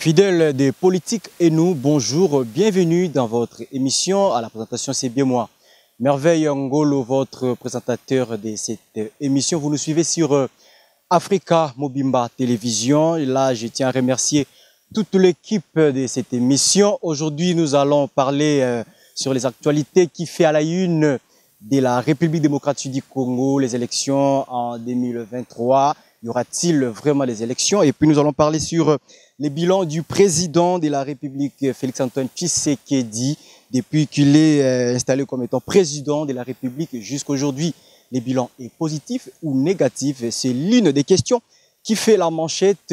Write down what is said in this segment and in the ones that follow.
Fidèles des politiques et nous, bonjour, bienvenue dans votre émission. À la présentation, c'est bien moi, Merveille Ngolo, votre présentateur de cette émission. Vous nous suivez sur Africa Mobimba Télévision. Et là, je tiens à remercier toute l'équipe de cette émission. Aujourd'hui, nous allons parler sur les actualités qui fait à la une de la République démocratique du Congo, les élections en 2023. Y aura-t-il vraiment des élections? Et puis nous allons parler sur les bilans du président de la République, Félix-Antoine Tshisekedi, depuis qu'il est installé comme étant président de la République jusqu'à aujourd'hui. Les bilans est positif ou négatif? C'est l'une des questions qui fait la manchette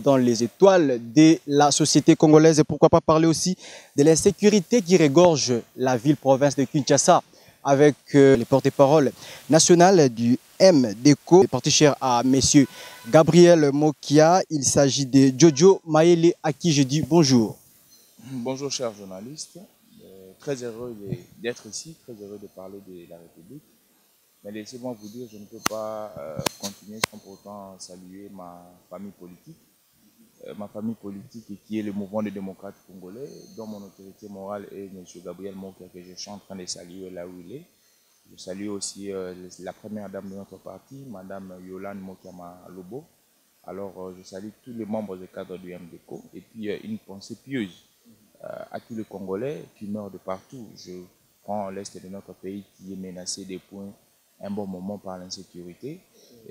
dans les étoiles de la société congolaise. Et pourquoi pas parler aussi de l'insécurité qui régorge la ville-province de Kinshasa, avec les porte-paroles nationales du MDECO, parti cher à messieurs Gabriel Mokia. Il s'agit de Jojo Maele, à qui je dis bonjour. Bonjour chers journalistes, très heureux d'être ici, très heureux de parler de la République. Mais laissez-moi vous dire, je ne peux pas continuer sans pourtant saluer ma famille politique. Ma famille politique qui est le mouvement des démocrates congolais, dont mon autorité morale est M. Gabriel Mokia, que je suis en train de saluer là où il est. Je salue aussi la première dame de notre parti, Mme Yolande Mokiama Lobo. Alors je salue tous les membres du cadre du MDECO et puis une pensée pieuse à tous les Congolais qui meurent de partout. Je prends l'Est de notre pays qui est menacé depuis un bon moment par l'insécurité.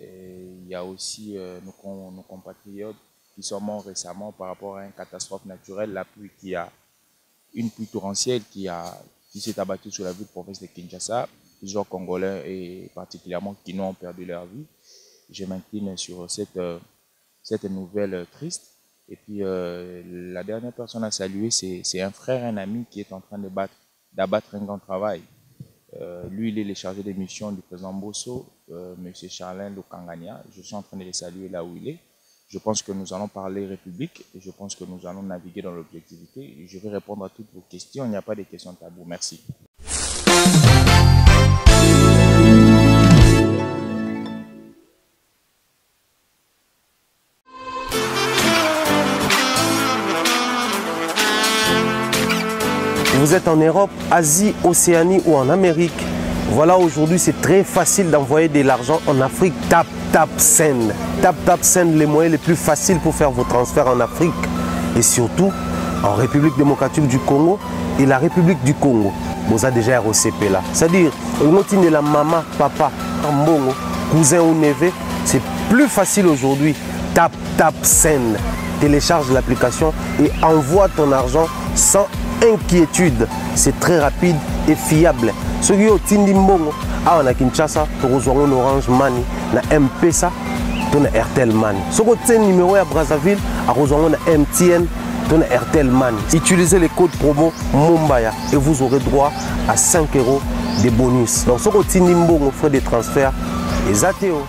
Il y a aussi nos compatriotes qui sont morts récemment par rapport à une catastrophe naturelle, une pluie torrentielle qui s'est abattue sur la ville province de Kinshasa. Plusieurs Congolais et particulièrement qui n'ont perdu leur vie. Je m'incline sur cette nouvelle triste. Et puis la dernière personne à saluer, c'est un frère, un ami qui est en train d'abattre un grand travail. Lui, il est le chargé de mission du président Bosso, M. Charlin Lokangania. Je suis en train de le saluer là où il est. Je pense que nous allons parler République et je pense que nous allons naviguer dans l'objectivité. Je vais répondre à toutes vos questions. Il n'y a pas de questions taboues. Merci. Vous êtes en Europe, Asie, Océanie ou en Amérique. Voilà, aujourd'hui, c'est très facile d'envoyer de l'argent en Afrique. Tap Send. Tap Send, les moyens les plus faciles pour faire vos transferts en Afrique. Et surtout, en République démocratique du Congo et la République du Congo. Vous avez déjà ROCP là. C'est-à-dire, on de la maman, papa, mbongo, cousin ou neveu. C'est plus facile aujourd'hui. Tap Send. Télécharge l'application et envoie ton argent sans inquiétude. C'est très rapide et fiable. Ceux qui ont Tindi Mbongo, à Kinshasa, tu reçois un Orange Money, na M-Pesa, tu as Airtel Money. Ceux qui ont un numéro à Brazzaville, à reçoit un MTN, tu as Airtel Money. Utilisez les codes promo Mumbaya et vous aurez droit à 5 € de bonus. Donc, ceux qui ont Tindi Mbongo, frais de transfert, les ATO.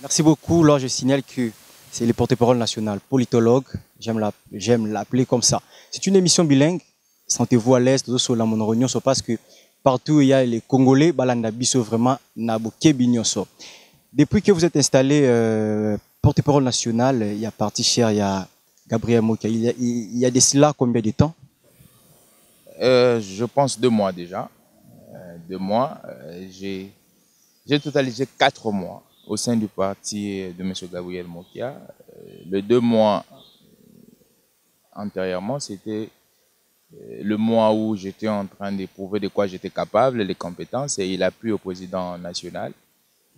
Merci beaucoup. Là, je signale que c'est le porte-parole national, politologue, j'aime l'appeler comme ça. C'est une émission bilingue, sentez-vous à l'aise, sur la monoréunion, parce que partout où il y a les Congolais, balanda biso vraiment naboké bignonso. Depuis que vous êtes installé porte-parole national, il y a parti cher, il y a Gabriel Mokia, il y a de cela combien de temps? Je pense 2 mois déjà. 2 mois, j'ai totalisé 4 mois au sein du parti de M. Gabriel Mokia. Les 2 mois antérieurement, c'était le mois où j'étais en train de prouver de quoi j'étais capable, les compétences, et il a plu au président national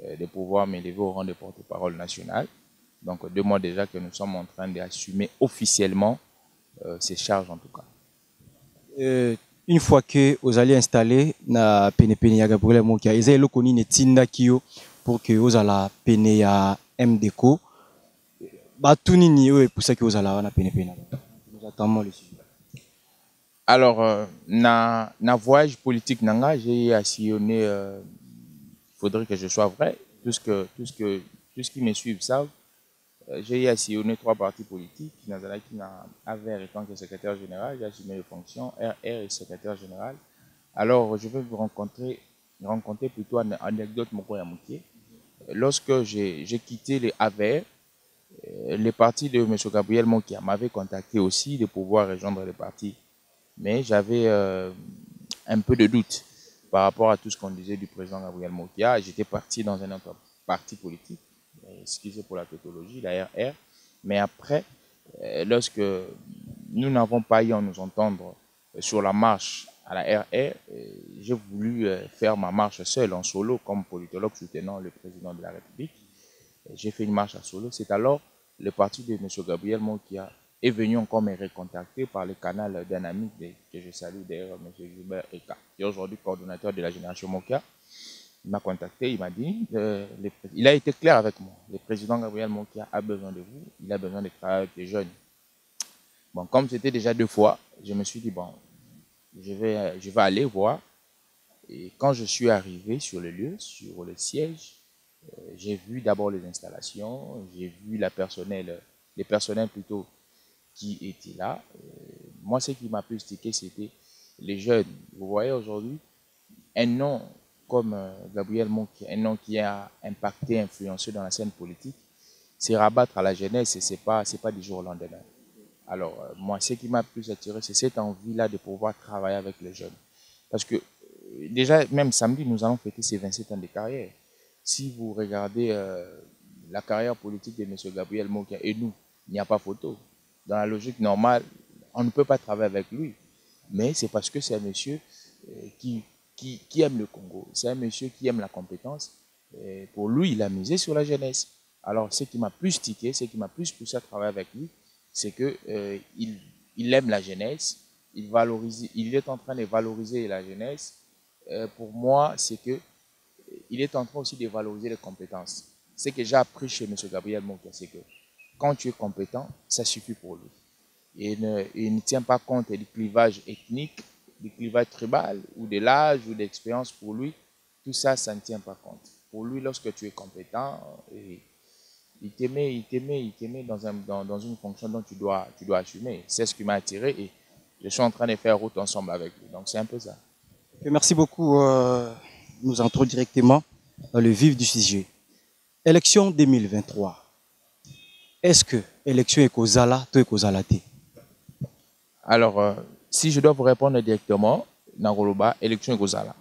de pouvoir m'élever au rang de porte-parole national. Donc 2 mois déjà que nous sommes en train d'assumer officiellement ces charges en tout cas. Une fois que vous allez installer na penepene ya Gabriel Mokia, ils ont le connu netinda kio pour que vous allez peine ya MDECO. Batuni ni eux pour ça que vous allez na penepene. Nous attendons le sujet. Alors na voyage politique nanga, j'ai sillonné. Il faudrait que je sois vrai. Tout ce qui me suivent savent. J'ai sillonné 3 partis politiques. Nazalaki na AVR étant que secrétaire général, j'ai assumé les fonctions RR et secrétaire général. Alors je vais vous rencontrer plutôt une anecdote Moko Yamouké. lorsque j'ai quitté les AVR, les partis de M. Gabriel Mokia m'avaient contacté aussi de pouvoir rejoindre les partis. Mais j'avais un peu de doute par rapport à tout ce qu'on disait du président Gabriel Mokia. J'étais parti dans un autre parti politique, excusez pour la tautologie, la RR. Mais après, lorsque nous n'avons pas eu à nous entendre sur la marche à la RR, j'ai voulu faire ma marche seul, en solo, comme politologue soutenant le président de la République. J'ai fait une marche à solo. C'est alors le parti de M. Gabriel Mokia est venu encore me recontacter par le canal d'un ami que je salue d'ailleurs, M. Gilbert Eka, qui est aujourd'hui coordonnateur de la génération Mokia. Il m'a contacté, il m'a dit, il a été clair avec moi. Le président Gabriel Mokia a besoin de vous, il a besoin de travailler avec les jeunes. Bon, comme c'était déjà 2 fois, je me suis dit, bon, je vais aller voir. Et quand je suis arrivé sur le lieu, sur le siège, j'ai vu d'abord les installations, j'ai vu les personnels plutôt qui étaient là. Moi, ce qui m'a plus stické, c'était les jeunes. Vous voyez aujourd'hui, un nom comme Gabriel Mokia, un nom qui a impacté, influencé dans la scène politique, c'est rabattre à la jeunesse et c'est pas du jour au lendemain. Alors, moi, ce qui m'a plus attiré, c'est cette envie-là de pouvoir travailler avec les jeunes. Parce que déjà, même samedi, nous allons fêter ces 27 ans de carrière. Si vous regardez la carrière politique de M. Gabriel Mokia et nous, il n'y a pas photo. Dans la logique normale, on ne peut pas travailler avec lui. Mais c'est parce que c'est un monsieur qui aime le Congo. C'est un monsieur qui aime la compétence. Et pour lui, il a misé sur la jeunesse. Alors, ce qui m'a plus tiqué, ce qui m'a plus poussé à travailler avec lui, c'est qu'il aime la jeunesse. Il est en train de valoriser la jeunesse. Pour moi, c'est que il est en train aussi de valoriser les compétences. Ce que j'ai appris chez M. Gabriel Mokia, c'est que quand tu es compétent, ça suffit pour lui. Il ne tient pas compte du clivage ethnique, du clivage tribal, ou de l'âge, ou de l'expérience pour lui. Tout ça, ça ne tient pas compte. Pour lui, lorsque tu es compétent, il t'aimait dans une fonction dont tu dois assumer. C'est ce qui m'a attiré et je suis en train de faire route ensemble avec lui. Donc c'est un peu ça. Merci beaucoup. Nous entrons directement dans le vif du sujet. Élection 2023. Est-ce que l'élection est causale, tout est causal? Alors, si je dois vous répondre directement, Nangoloba, élection est causale.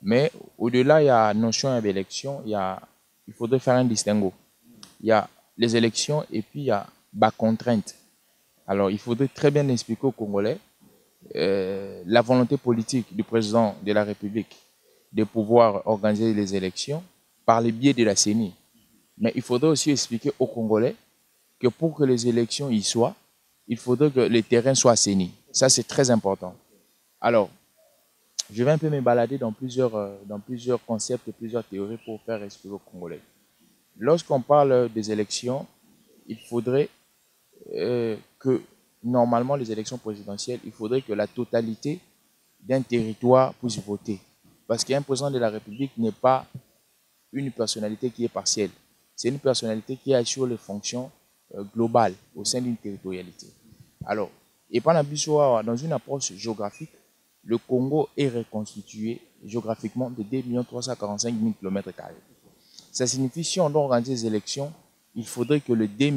Mais au-delà, il y a la notion d'élection, il faudrait faire un distinguo. Il y a les élections et puis il y a la contrainte. Alors, il faudrait très bien expliquer aux Congolais la volonté politique du président de la République de pouvoir organiser les élections par le biais de la CENI. Mais il faudrait aussi expliquer aux Congolais que pour que les élections y soient, il faudrait que les terrains soient assainis. Ça, c'est très important. Alors, je vais un peu me balader dans plusieurs concepts et plusieurs théories pour faire expliquer aux Congolais. Lorsqu'on parle des élections, il faudrait que, normalement, les élections présidentielles, il faudrait que la totalité d'un territoire puisse voter. Parce qu'un président de la République n'est pas une personnalité qui est partielle. C'est une personnalité qui assure les fonctions globales au sein d'une territorialité. Alors, et dans une approche géographique, le Congo est reconstitué géographiquement de 2 345 000 km². Ça signifie que si on doit organiser des élections, il faudrait que le 2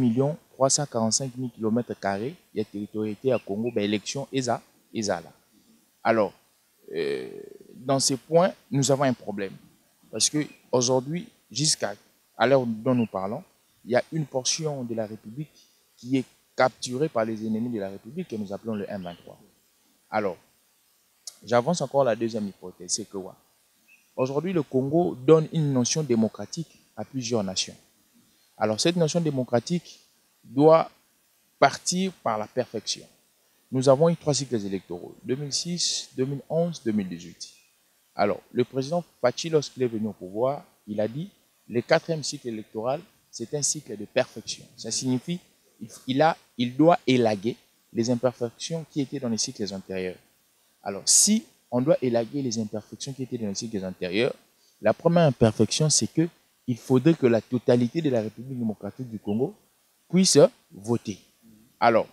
345 000 km², il y a territorialité à Congo, ben élection est là. Alors, dans ces points, nous avons un problème. Parce qu'aujourd'hui, jusqu'à l'heure dont nous parlons, il y a une portion de la République qui est capturée par les ennemis de la République que nous appelons le M23. Alors, j'avance encore la deuxième hypothèse, c'est que aujourd'hui, le Congo donne une notion démocratique à plusieurs nations. Alors, cette notion démocratique doit partir par la perfection. Nous avons eu 3 cycles électoraux, 2006, 2011, 2018. Alors, le président Fachi, lorsqu'il est venu au pouvoir, il a dit le 4e cycle électoral, c'est un cycle de perfection. Ça signifie qu'il doit élaguer les imperfections qui étaient dans les cycles antérieurs. Alors, si on doit élaguer les imperfections qui étaient dans les cycles antérieurs, la première imperfection, c'est qu'il faudrait que la totalité de la République démocratique du Congo puisse voter. Alors,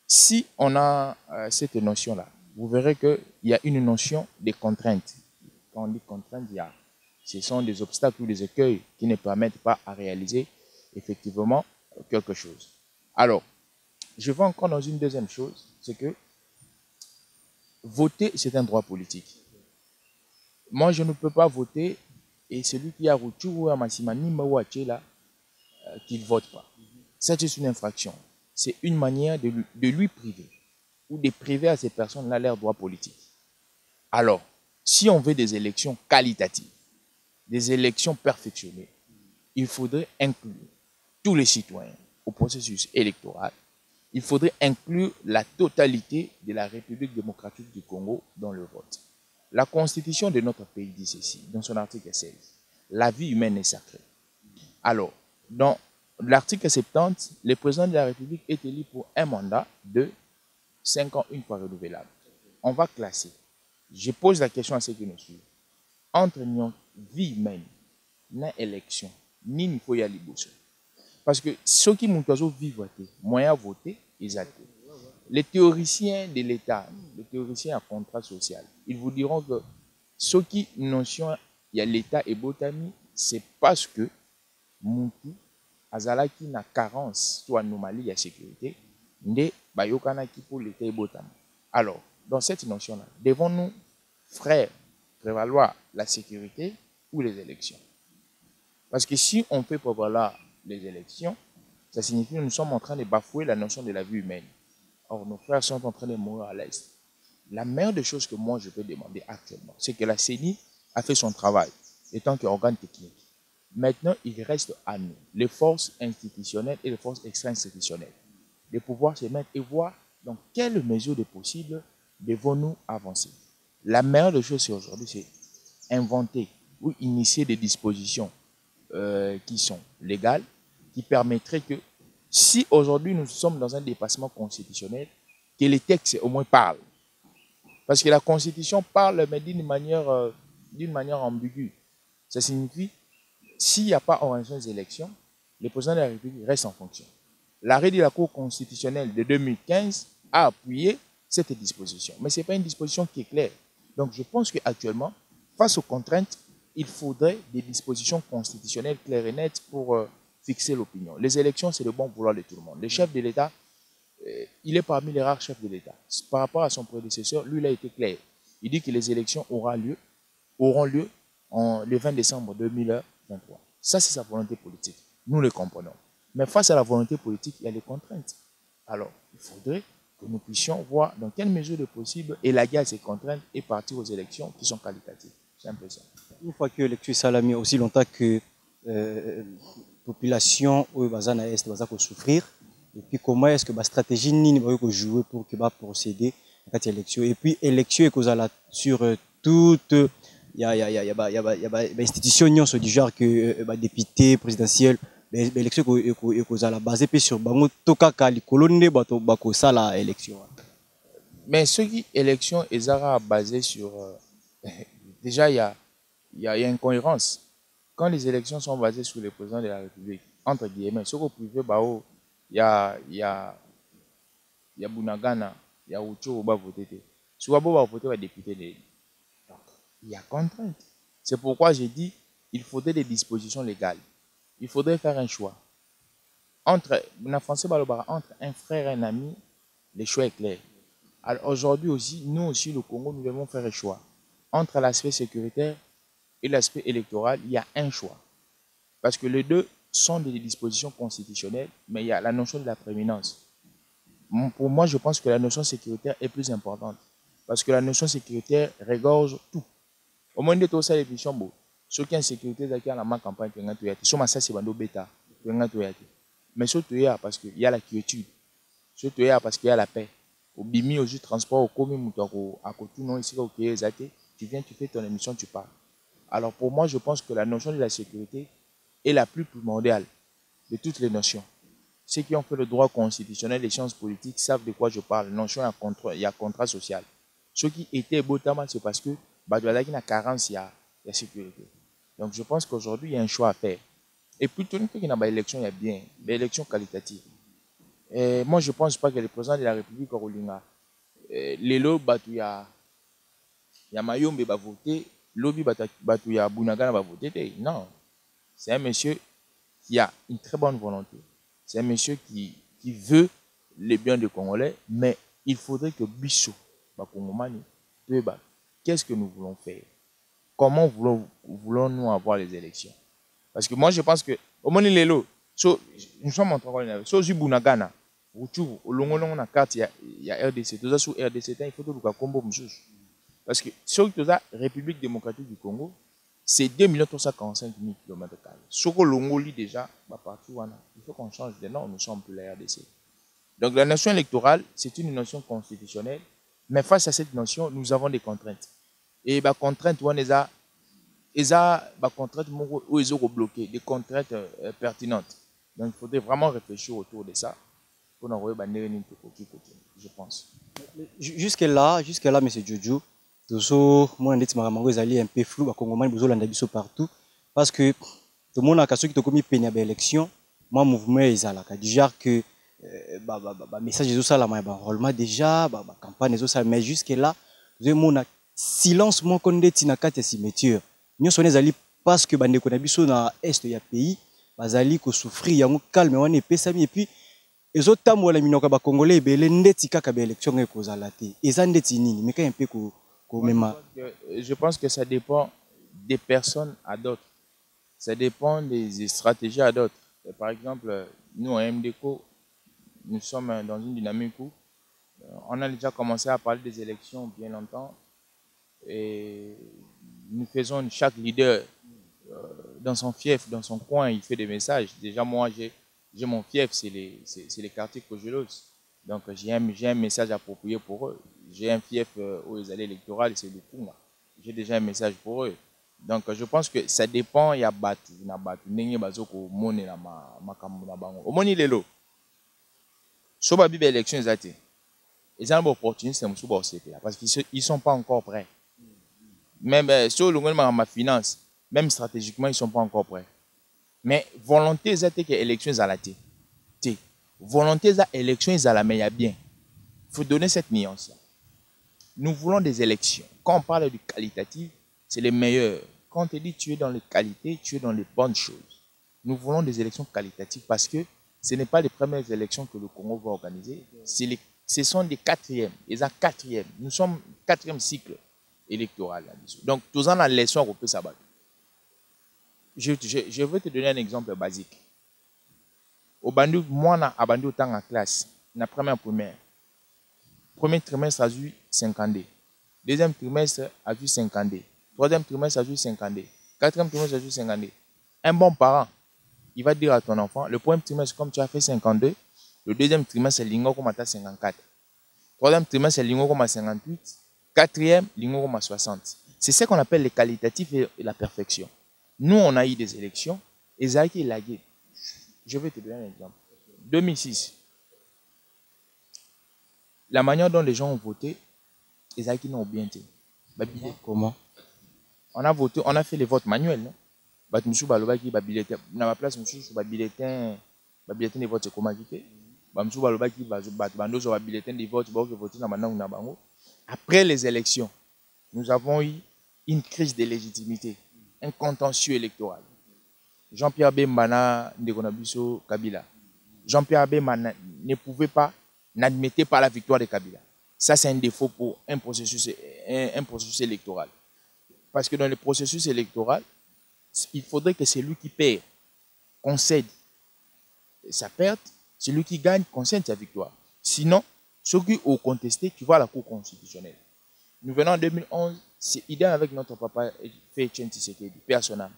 si on a cette notion-là, vous verrez qu'il y a une notion de contrainte. Quand on dit contrainte, il y a Ce sont des obstacles ou des écueils qui ne permettent pas à réaliser effectivement quelque chose. Alors, je vais encore dans une deuxième chose, c'est que voter, c'est un droit politique. Moi, je ne peux pas voter et celui qui a reçu ou a massimani là, qu'il ne vote pas. Ça, c'est une infraction. C'est une manière de lui priver ou de priver à ces personnes-là leurs droits politiques. Alors, si on veut des élections qualitatives, des élections perfectionnées, il faudrait inclure tous les citoyens au processus électoral. Il faudrait inclure la totalité de la République démocratique du Congo dans le vote. La constitution de notre pays dit ceci, dans son article 16. La vie humaine est sacrée. Alors, dans l'article 70, le président de la République est élu pour un mandat de 5 ans, une fois renouvelable. On va classer. Je pose la question à ceux qui nous suivent. Entre une vie humaine, une élection, ni il faut y aller bosser. Parce que ceux qui m'ont vivre, moyen voter, ils ont. Les théoriciens de l'État, les théoriciens à contrat social, ils vous diront que ceux qui notion il y a l'État et Botami, c'est parce que Moutou, Azalaki na carence, soit anomalie de sécurité, ne bayokanaki pour l'État et Botami. Alors, dans cette notion-là, devons-nous, frères, prévaloir la sécurité ou les élections? Parce que si on fait prévaloir les élections, ça signifie que nous sommes en train de bafouer la notion de la vie humaine. Or, nos frères sont en train de mourir à l'Est. La meilleure des choses que moi je peux demander actuellement, c'est que la CENI a fait son travail, étant qu'organe technique. Maintenant, il reste à nous, les forces institutionnelles et les forces extra-institutionnelles, de pouvoir se mettre et voir dans quelle mesure de possible devons-nous avancer. La meilleure des choses aujourd'hui, c'est inventer ou initier des dispositions qui sont légales, qui permettraient que, si aujourd'hui nous sommes dans un dépassement constitutionnel, que les textes au moins parlent. Parce que la Constitution parle, mais d'une manière ambiguë. Ça signifie, s'il n'y a pas organisation des élections, le président de la République reste en fonction. L'arrêt de la Cour constitutionnelle de 2015 a appuyé cette disposition. Mais ce n'est pas une disposition qui est claire. Donc je pense qu'actuellement, face aux contraintes, il faudrait des dispositions constitutionnelles claires et nettes pour fixer l'opinion. Les élections, c'est le bon vouloir de tout le monde. Le chef de l'État, il est parmi les rares chefs de l'État. Par rapport à son prédécesseur, lui, il a été clair. Il dit que les élections auront lieu le 20 décembre 2023. Ça, c'est sa volonté politique. Nous le comprenons. Mais face à la volonté politique, il y a les contraintes. Alors, il faudrait que nous puissions voir dans quelle mesure de possible élaguer ces contraintes et partir aux élections qui sont qualitatives. C'est un peu ça. Une fois que l'élection salami aussi longtemps que population au bazana est va souffrir, et puis comment est-ce que la stratégie ni va jouer pour que va procéder à cette élection, et puis élection est causée sur toute il y a institution du genre que député présidentiel l'élection est causée la base puis sur bango toka kali colonne bato bako sala élection. Mais ce qui élection est basé sur déjà il y a une incohérence. Quand les élections sont basées sur le président de la République, entre guillemets, ce qu'on privé, il y a Bunagana, il y a Ucho qui va voter. Si on va voter, va député. Donc, il y a contrainte. C'est pourquoi j'ai dit il faudrait des dispositions légales. Il faudrait faire un choix. Entre un frère et un ami, le choix est clair. Alors aujourd'hui aussi, nous aussi, le Congo, nous devons faire un choix. Entre l'aspect sécuritaire et l'aspect électoral, il y a un choix. Parce que les deux sont des dispositions constitutionnelles, mais il y a la notion de la prééminence. Pour moi, je pense que la notion sécuritaire est plus importante. Parce que la notion sécuritaire regorge tout. Au moins de tout ça, les pichons, ceux qui ont sécurité, ils ont la campagne, c'est bêta. Mais surtout, parce qu'il y a la quiétude. Surtout, parce qu'il y a la paix. Au bimi, au transport, au commis, à côté, non, ici, au tu viens, tu fais ton émission, tu pars. Alors pour moi, je pense que la notion de la sécurité est la plus primordiale de toutes les notions. Ceux qui ont fait le droit constitutionnel, les sciences politiques savent de quoi je parle. Notion, il y a contrat social. Ceux qui étaient Botama, c'est parce que Badoualaki n'a carence, il y a sécurité. Donc je pense qu'aujourd'hui, il y a un choix à faire. Et puis tout le monde qui n'a pas d'élection, il y a bien des élections qualitatives. Et moi, je ne pense pas que le président de la République, Rolinga, Lelo, il y a Mayombe va voter, Lobby Batouya Bounagana va voter. Non. C'est un monsieur qui a une très bonne volonté. C'est un monsieur qui veut les biens des Congolais, mais il faudrait que Bissot, qu'est-ce que nous voulons faire? Comment voulons-nous avoir les élections? Parce que moi, je pense que, au moins, nous sommes en train de faire, Bounagana, au long de la carte, il y a RDC. Tout ça, sous RDC, il faut que nous combo. Parce que sur la République démocratique du Congo, c'est 2 345 000 km². Sur le Longo, déjà, partout, il faut qu'on change de nom, nous sommes plus la RDC. Donc la notion électorale, c'est une notion constitutionnelle, mais face à cette notion, nous avons des contraintes. Et les contraintes, on les a contraintes où ils ont bloqué, des contraintes pertinentes. Donc il faudrait vraiment réfléchir autour de ça pour nous envoyer je pense. Jusque-là, M. Jojo, moi, je suis un peu flou, partout, parce que tout le monde a qui commis une élection, moi, mouvement est du genre que message de ça, enrôlement déjà, campagne de ça, mais jusque-là, mon silence, mon condé, tinakate cimetière. Nous sommes allés parce que bande konabiso na est du pays, bazali ko souffrir, yango calme, on est pesami et puis les autres temps la minoka ba congolais belé ndeti kaka ba élection e kozala te. Eza ndeti nini, mais un peu ko mema. Je pense que ça dépend des personnes à d'autres. Ça dépend des stratégies à d'autres. Par exemple, nous à MDCO, nous sommes dans une dynamique où on a déjà commencé à parler des élections bien longtemps et nous faisons chaque leader dans son fief, dans son coin, il fait des messages. Déjà moi j'ai mon fief, c'est les quartiers que je lose. Donc j'ai un message approprié pour eux. J'ai un fief aux allées électorales, c'est le Kunga. J'ai déjà un message pour eux. Donc je pense que ça dépend, il y a battu, n'enye bazoko mone na makambo na bango. Omoni lelo. So ba bibe élection ezate. Ils ont l'opportunité parce qu'ils ne sont pas encore prêts. Même sur le gouvernement ma finance, même stratégiquement, ils ne sont pas encore prêts. Mais volonté ezate que élection ezalate. Volonté za élection ezala mais il y a bien. Il faut donner cette nuance. Nous voulons des élections. Quand on parle du qualitatif, c'est les meilleurs. Quand on te dit tu es dans les qualités, tu es dans les bonnes choses. Nous voulons des élections qualitatives parce que ce n'est pas les premières élections que le Congo va organiser. Ce sont des quatrièmes. Ils ont quatrième. Nous sommes quatrième cycle électoral. Donc, tous en a leçon européenne ça. Je vais te donner un exemple basique. Au Bandou, moi, à Bandou, en classe, la première. Premier trimestre a eu 50 D. Deuxième trimestre a eu 50 D. Troisième trimestre a eu 50 D. Quatrième trimestre a eu 50 D. Un bon parent, il va dire à ton enfant, le premier trimestre, comme tu as fait 52, le deuxième trimestre, c'est l'ingo comme à 54. Troisième trimestre, c'est l'ingo comme à 58. Quatrième, l'ingo comme à 60. C'est ce qu'on appelle les qualitatifs et la perfection. Nous, on a eu des élections, et ça a été lagué. Je vais te donner un exemple. 2006. La manière dont les gens ont voté, ils ont n'ont bien été. Comment? On a voté, on a fait les votes manuels. Non? Dans ma place, bulletin de vote, c'est comment quitter. Bulletin de vote, après les élections, nous avons eu une crise de légitimité, un contentieux électoral. Jean-Pierre Bemba Ndekonabiso Kabila. Jean-Pierre Bemba ne pouvait pas, n'admettait pas la victoire de Kabila. Ça, c'est un défaut pour un processus électoral. Parce que dans le processus électoral, il faudrait que celui qui perd concède sa perte, celui qui gagne concède sa victoire. Sinon, ceux qui ont contesté, tu vas à la Cour constitutionnelle. Nous venons en 2011, c'est idéal avec notre papa Félix Tshisekedi, personnel.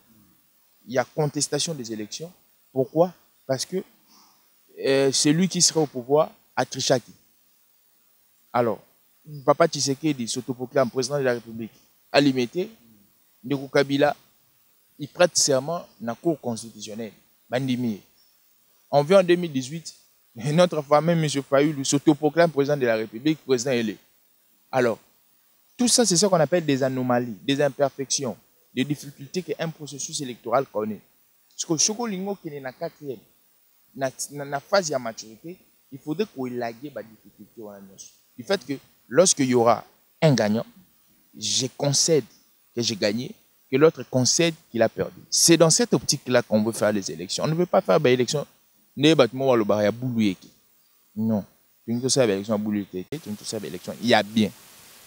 Il y a contestation des élections. Pourquoi? Parce que celui qui sera au pouvoir a triché. Alors, papa Tshisekedi s'autoproclame président de la République à limiter. Ndeko Kabila, il prête serment dans la Cour constitutionnelle. Bandimi. On vient en 2018, notre fameux M. Fayoulou s'autoproclame président de la République, président élu. Alors, tout ça, c'est ce qu'on appelle des anomalies, des imperfections, des difficultés qu'un processus électoral connaît. Parce que Chocolingo qui est dans la quatrième, dans la phase de maturité, il faudrait qu'on élague des difficultés. Du fait que lorsqu'il y aura un gagnant, je concède que j'ai gagné, que l'autre concède qu'il a perdu. C'est dans cette optique-là qu'on veut faire les élections. On ne veut pas faire des élections. Non. Tu ne sais pas l'élection tu ne sais pas l'élection. Il y a bien.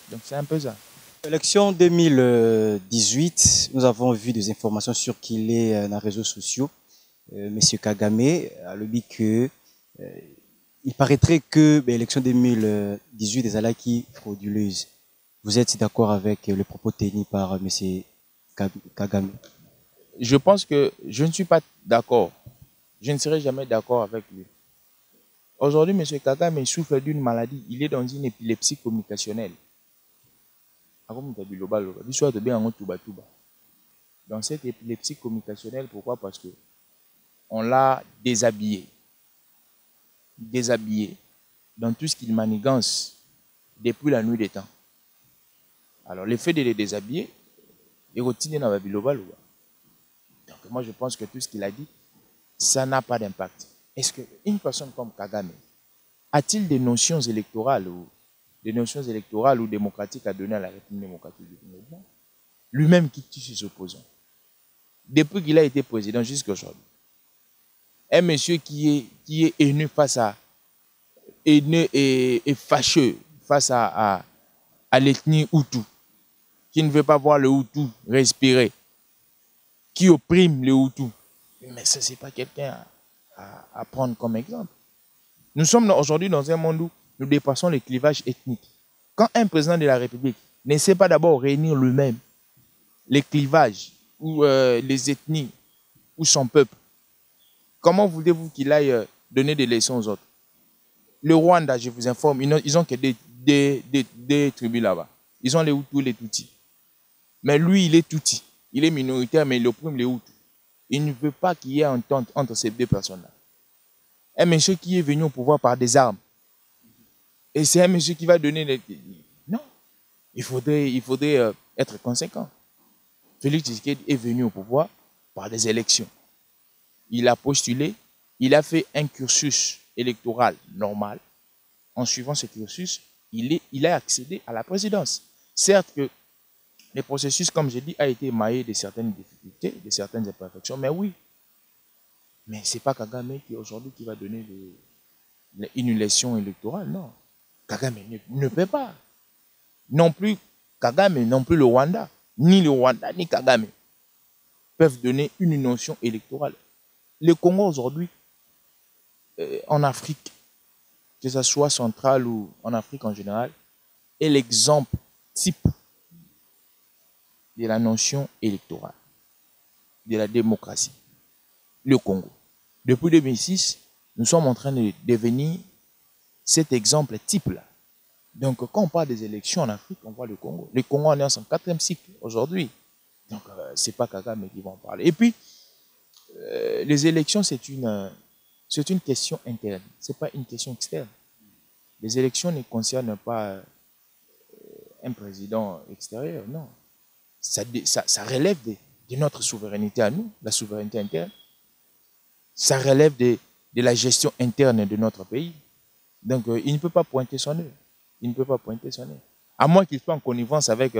Donc c'est un peu ça. Élection 2018, nous avons vu des informations sur qu'il est dans les réseaux sociaux. Monsieur Kagame a le dit que il paraîtrait que l'élection 2018 est allée frauduleuse. Vous êtes d'accord avec le propos tenu par monsieur Kagame? Je pense que je ne suis pas d'accord. Je ne serai jamais d'accord avec lui. Aujourd'hui, M. Kagame souffre d'une maladie. Il est dans une épilepsie communicationnelle. Dans cette épilepsie communicationnelle, pourquoi? Parce que on l'a déshabillé. Déshabillé dans tout ce qu'il manigance depuis la nuit des temps. Alors, le fait de les déshabiller, il continue dans la biloba. Donc, moi, je pense que tout ce qu'il a dit, ça n'a pas d'impact. Est-ce qu'une personne comme Kagame a-t-il des notions électorales ou démocratiques à donner à la République démocratique du Congo? Lui-même qui tue ses opposants. Depuis qu'il a été président jusqu'à aujourd'hui. Un monsieur qui est haineux et fâcheux face à l'ethnie Hutu, qui ne veut pas voir le Hutu respirer, qui opprime le Hutu. Mais ça, ce n'est pas quelqu'un à prendre comme exemple. Nous sommes aujourd'hui dans un monde où nous dépassons les clivages ethniques. Quand un président de la République ne sait pas d'abord réunir lui-même les clivages ou les ethnies ou son peuple, comment voulez-vous qu'il aille donner des leçons aux autres? Le Rwanda, je vous informe, ils ont que des tribus là-bas. Ils ont les Hutus, les Tutsis. Mais lui, il est Tutsi. Il est minoritaire, mais il opprime les Hutus. Il ne veut pas qu'il y ait entente entre ces deux personnes-là. Un monsieur qui est venu au pouvoir par des armes. Et c'est un monsieur qui va donner les... Non. Il faudrait être conséquent. Félix Tshisekedi est venu au pouvoir par des élections. Il a postulé, il a fait un cursus électoral normal. En suivant ce cursus, il a accédé à la présidence. Certes que le processus, comme j'ai dit, a été émaillé de certaines difficultés, de certaines imperfections, mais oui. Mais ce n'est pas Kagame qui aujourd'hui qui va donner une élection électorale, non. Kagame ne peut pas. Non plus Kagame, non plus le Rwanda. Ni le Rwanda, ni Kagame peuvent donner une notion électorale. Le Congo aujourd'hui, en Afrique, que ce soit centrale ou en Afrique en général, est l'exemple type de la notion électorale, de la démocratie. Le Congo. Depuis 2006, nous sommes en train de devenir cet exemple type-là. Donc, quand on parle des élections en Afrique, on voit le Congo. Le Congo en est en son 4e cycle aujourd'hui. Donc, ce n'est pas Kagame qui va en parler. Et puis, les élections, c'est une question interne. Ce n'est pas une question externe. Les élections ne concernent pas un président extérieur, non. Ça relève de notre souveraineté à nous, la souveraineté interne. Ça relève de la gestion interne de notre pays. Donc, il ne peut pas pointer son œil. Il ne peut pas pointer son œil. À moins qu'il soit en connivence avec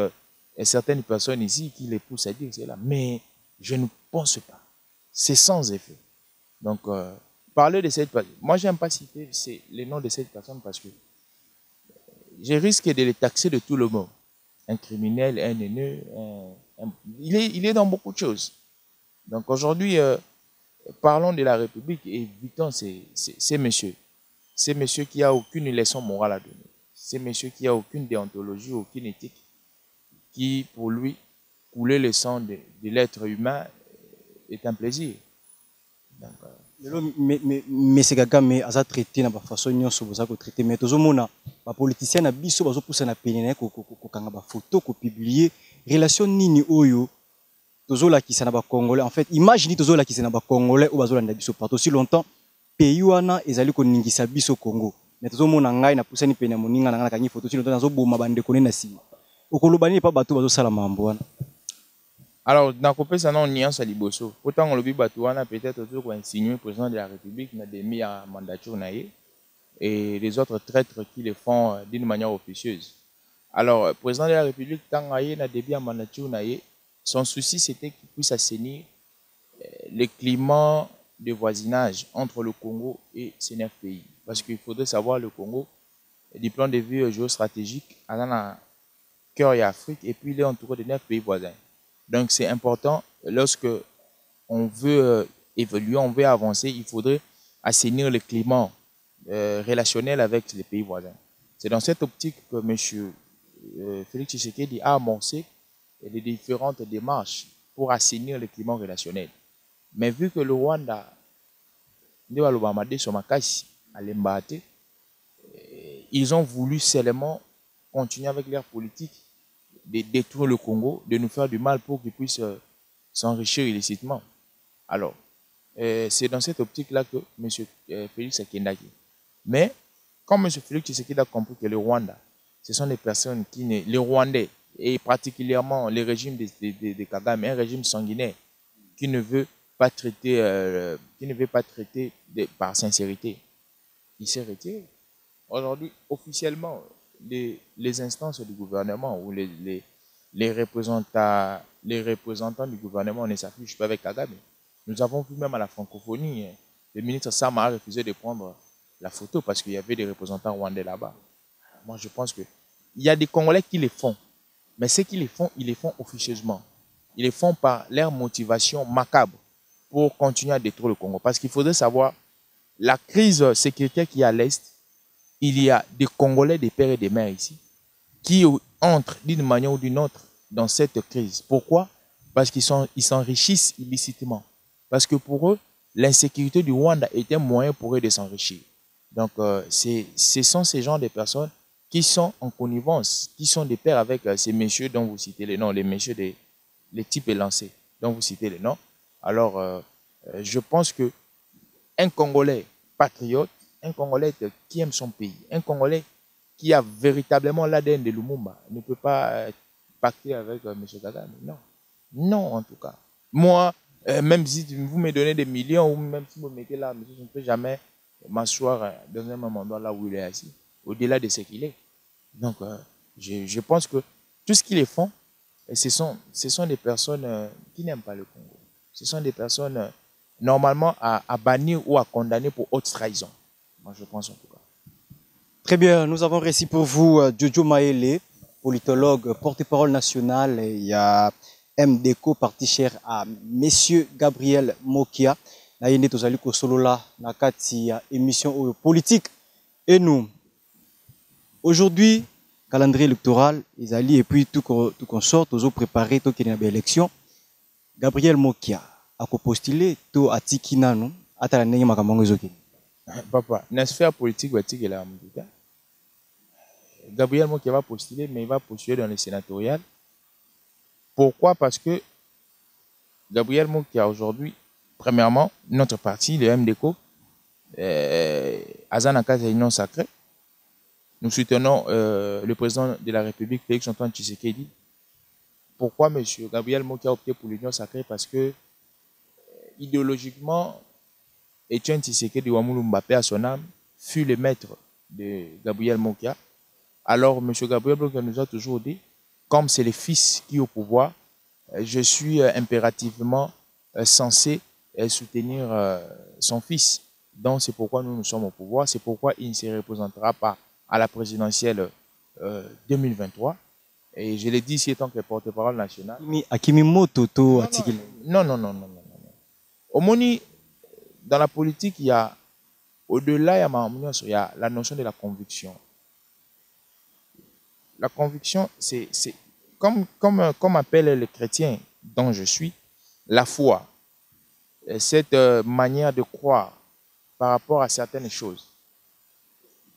certaines personnes ici qui les poussent à dire cela. Mais je ne pense pas. C'est sans effet. Donc, parler de cette personne. Moi, je n'aime pas citer les noms de cette personne parce que je risque de les taxer de tout le monde. Un criminel, un haineux, il est dans beaucoup de choses. Donc, aujourd'hui, parlons de la République et évitons ces messieurs. Ces messieurs qui n'ont aucune leçon morale à donner. Ces messieurs qui n'ont aucune déontologie, aucune éthique, qui, pour lui, couler le sang de l'être humain est un plaisir. Mais c'est Kagame a traité de façon nyonso boza ko traiter mais tozomona ba politiciens na biso bazo poussa na penene ko kanga ba photo ko publier relation nini oyo tozola kisa na ba congolais en fait imagine tozola kisa na ba congolais ou bazola na biso partout si longtemps pays wana ezali ko ningisa biso Congo mais tozomona ngai na poussa ni pena moninga na kangi photo si longtemps nazo boma bande ko na sima okolobani pa bato bazo sala mambo wana. Alors, dans le ça non nuance à liboso. Autant on le dit batouana peut-être tout qu'on insinué président de la République n'a des mis à mandature naïe et les autres traîtres qui le font d'une manière officieuse. Alors, le président de la République, quand il a début à Manatou, son souci c'était qu'il puisse assainir le climat de voisinage entre le Congo et ces 9 pays. Parce qu'il faudrait savoir le Congo, du plan de vue géostratégique, à la cœur et Afrique, et puis il est entouré de 9 pays voisins. Donc c'est important, lorsque on veut évoluer, on veut avancer, il faudrait assainir le climat relationnel avec les pays voisins. C'est dans cette optique que M. Félix Tshisekedi a amorcé les différentes démarches pour assainir le climat relationnel. Mais vu que le Rwanda, ils ont voulu seulement continuer avec leur politique de détruire le Congo, de nous faire du mal pour qu'ils puissent s'enrichir illicitement. Alors, c'est dans cette optique-là que M. Félix Tshisekedi. Mais, comme M. Félix Tshisekedi a compris que le Rwanda, ce sont des personnes qui ne... Les Rwandais, et particulièrement le régime de Kagame, un régime sanguinaire qui ne veut pas traiter, par sincérité. Il s'est retiré. Aujourd'hui, officiellement, les instances du gouvernement ou les représentants du gouvernement ne s'affichent pas avec Kagame. Nous avons vu même à la francophonie, le ministre Sama a refusé de prendre la photo parce qu'il y avait des représentants rwandais là-bas. Moi, je pense qu'il y a des Congolais qui les font, mais ceux qui les font, ils les font officieusement. Ils les font par leur motivation macabre pour continuer à détruire le Congo. Parce qu'il faudrait savoir, la crise sécuritaire qui est à l'Est, il y a des Congolais, des pères et des mères ici, qui entrent d'une manière ou d'une autre dans cette crise. Pourquoi? Parce qu'ils s'enrichissent illicitement. Parce que pour eux, l'insécurité du Rwanda est un moyen pour eux de s'enrichir. Donc, ce sont ces gens de personnes qui sont en connivence, qui sont des pairs avec ces messieurs dont vous citez les noms, les messieurs, les types élancés dont vous citez les noms. Alors, je pense qu'un Congolais patriote, un Congolais qui aime son pays, un Congolais qui a véritablement l'ADN de Lumumba ne peut pas pacter avec M. Kagame. Non. Non, en tout cas. Moi, même si vous me donnez des millions ou même si vous me mettez là, monsieur, je ne peux jamais m'asseoir dans un même endroit là où il est assis, au-delà de ce qu'il est. Donc, je pense que tout ce qu'ils les font, ce sont des personnes qui n'aiment pas le Congo. Ce sont des personnes normalement à bannir ou à condamner pour haute trahison. Moi, je pense en tout cas. Très bien, nous avons réussi pour vous Jojo Maele, politologue, porte-parole national. Il y a MDECO, parti cher à Monsieur Gabriel Mokia. Na yende tozali ko solola na kati ya émission politique. Et nous, aujourd'hui, calendrier électoral, Isali et puis tout consort, tous préparé tout qui est une élection. Gabriel Mokia a postulé tout à Tikinano, à ta nenge makamango zoki. Papa, la sphère politique va tirer la Moussa. Gabriel Mokia va postuler, mais il va postuler dans les sénatoriales. Pourquoi? Parce que Gabriel Mokia aujourd'hui, premièrement, notre parti, le MDECO, Azanaka est non sacré. Nous soutenons le président de la République, Félix Antoine Tshisekedi. Pourquoi M. Gabriel Mokia a opté pour l'union sacrée? Parce que idéologiquement, Etienne Tshisekedi Ouamoulou Mbappé à son âme fut le maître de Gabriel Mokia. Alors M. Gabriel Mokia nous a toujours dit, comme c'est le fils qui est au pouvoir, je suis impérativement censé soutenir son fils. Donc c'est pourquoi nous sommes au pouvoir, c'est pourquoi il ne se représentera pas à la présidentielle 2023. Et je l'ai dit ici étant que porte-parole national. Non. Au Moni, dans la politique, il y a, au-delà, il y a la notion de la conviction. La conviction, c'est comme appellent les chrétiens dont je suis, la foi. Cette manière de croire par rapport à certaines choses.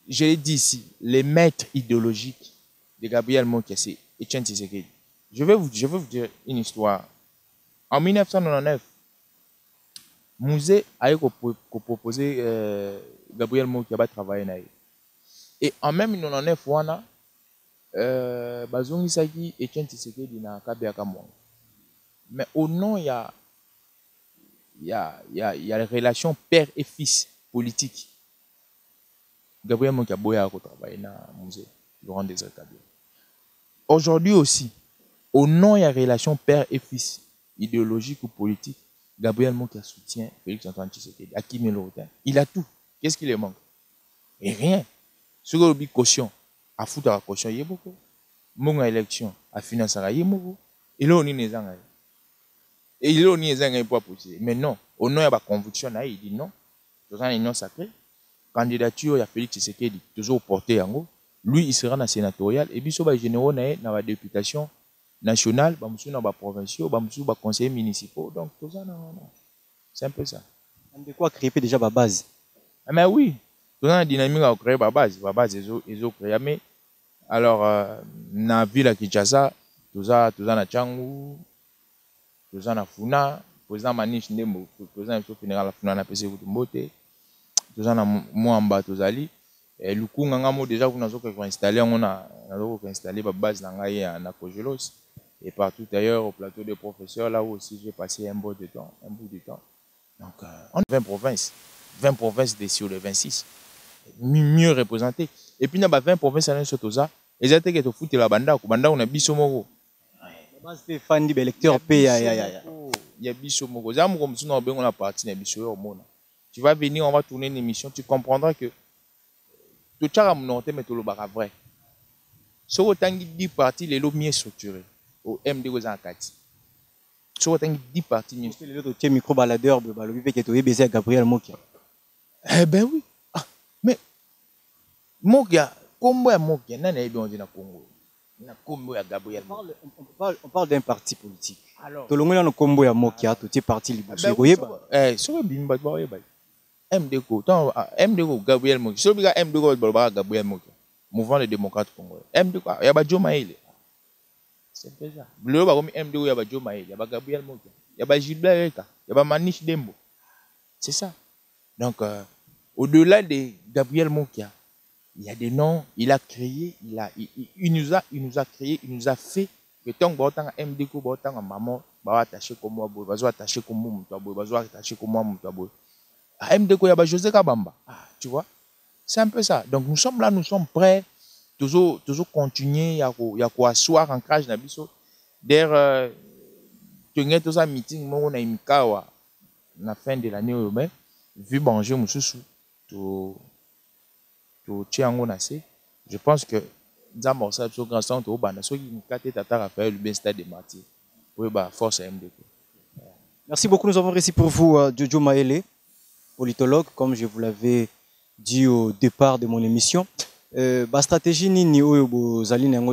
Je l'ai dit ici, les maîtres idéologiques de Gabriel Mokia, c'est Etienne Tshisekedi. Je vais vous dire une histoire. En 1999, Mouzé a proposé Gabriel Mokia va travailler là. Et en même 1999, Bazongi Saki Etienne Tshisekedi na Kabiaka Mwanga. Mais au nom, il y a la relation père et fils politique. Gabriel Mokia Boya a travaillé dans Mouzé, Laurent Désiré Kabila. aujourd'hui aussi, au nom de la relation père et fils, idéologique ou politique, Gabriel Mokia soutient Félix Antoine Tshisekedi. À qui il a tout. Qu'est-ce qui lui manque? Et rien. Ce que le caution, à foutre à caution, il y a beaucoup. Mon élection, à financer, il y a beaucoup. Et là, on est les gens. Et là, on est les gens pour pousser. Mais non, au nom de la conviction, il dit non. Tout ça, non sacré. Candidature, il y a Félix Tshisekedi, toujours porté en haut. Lui, il sera dans la sénatoriale. Et puis, il y a généraux dans la députation nationale, dans la provinciale, dans les conseillers municipaux. Donc, tout ça, non. C'est un peu ça. De quoi créer déjà ma base? Mais oui, tout ça, la dynamique a créé ma base. Ma base, ils ont créé. Mais, alors, dans la ville de Kinshasa, tout ça, na Tchangou, tout ça, na Funa, président Manish Ndembo, président du général Funa, na PC Kutumbote, tout ça, na Mwamba, tout ça, et le coup, déjà, vous avez installé, on a installé ma base dans la Kogelos. Et partout ailleurs, au plateau des professeurs, là où aussi j'ai passé un bout de temps. Donc, on a 20 provinces. 20 provinces sur les 26. Mieux représentées. Et puis, il y a 20 provinces à l'Insotosa. Et j'ai été que tu fous la banda. Banda, on a Bissomoro. La base des fans du électeur P. Il y a Bissomoro. On a parti dans Bissomoro. Tu vas venir, on va tourner une émission. Tu comprendras que tout ça, mais tout le bar vrai. Ce que tu 10 parties, les lots mieux structurés. Au MD aux Ankati. Tu as 10 parties mieux. C'est le micro-baladeur, le qui est baisé à Gabriel Mokia. Eh ben oui. Mais Mokia, comment est Mokia? N'a pas besoin de Congo. Na combo à Gabriel. On parle d'un parti politique. Alors, tout le monde a un combo à Mokia, tout est parti libre. Sur le bimba, MDको, MDको Gabriel Mokia. Sur le MDको, Gabriel Mokia. Mouvement des démocrates congolais. MDको, il y a Joe Maïle. C'est ça. Le MDO, il y a Joe Maïle, il y a Gabriel Mokia, il y a Gilbert Reka, il y a Manish Dembo. C'est ça. Donc, au-delà de Gabriel Mokia, il y a des noms, il a créé, il nous a créé, il nous a fait que tant que autant MDO, autant maman, va attacher comme moi, va attacher comme moi, va attacher comme moi, MDO, il y a José Kabamba. Tu vois? C'est un peu ça. Donc, nous sommes là, nous sommes prêts. Toujours continuer, il y a quoi asseoir en crage na biso. D'ailleurs, tu as tout ça meeting, on a une kawa la fin de l'année, mais vu manger mususu, to tiango nase. Je pense que dans mon salle, sur grand centre au bana, soit une carte tata Raphaël le bien stade de Martyr. Oui, bah force à MDP. Merci beaucoup. Nous avons réussi pour vous Jojo Maele, politologue, comme je vous l'avais dit au départ de mon émission. La stratégie ni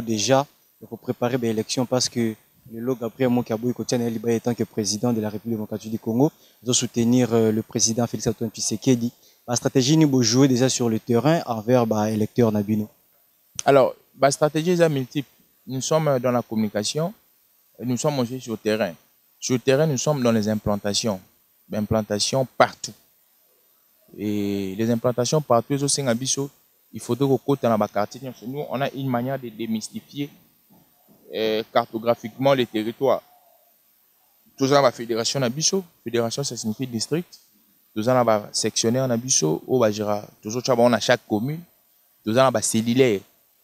déjà pour préparer l'élection parce que le Gabriel Mokia est tant que président de la République démocratique du Congo de soutenir le président Félix Antoine Tshisekedi. La stratégie ni jouer déjà sur le terrain envers l'électeur Nabino. Alors, la stratégie est multiple. Nous sommes dans la communication, nous sommes aussi sur le terrain. Sur le terrain, nous sommes dans les implantations. Implantations partout. Et les implantations partout, c'est un biseau. Il faudrait qu'au côté dans la quartier, nous, on a une manière de démystifier cartographiquement les territoires. Tout ça, la fédération Nabiso. Fédération, ça signifie district. Tout ça, la sectionnaire Nabiso. Toujours, on a chaque commune. Tout ça, la cellulaire.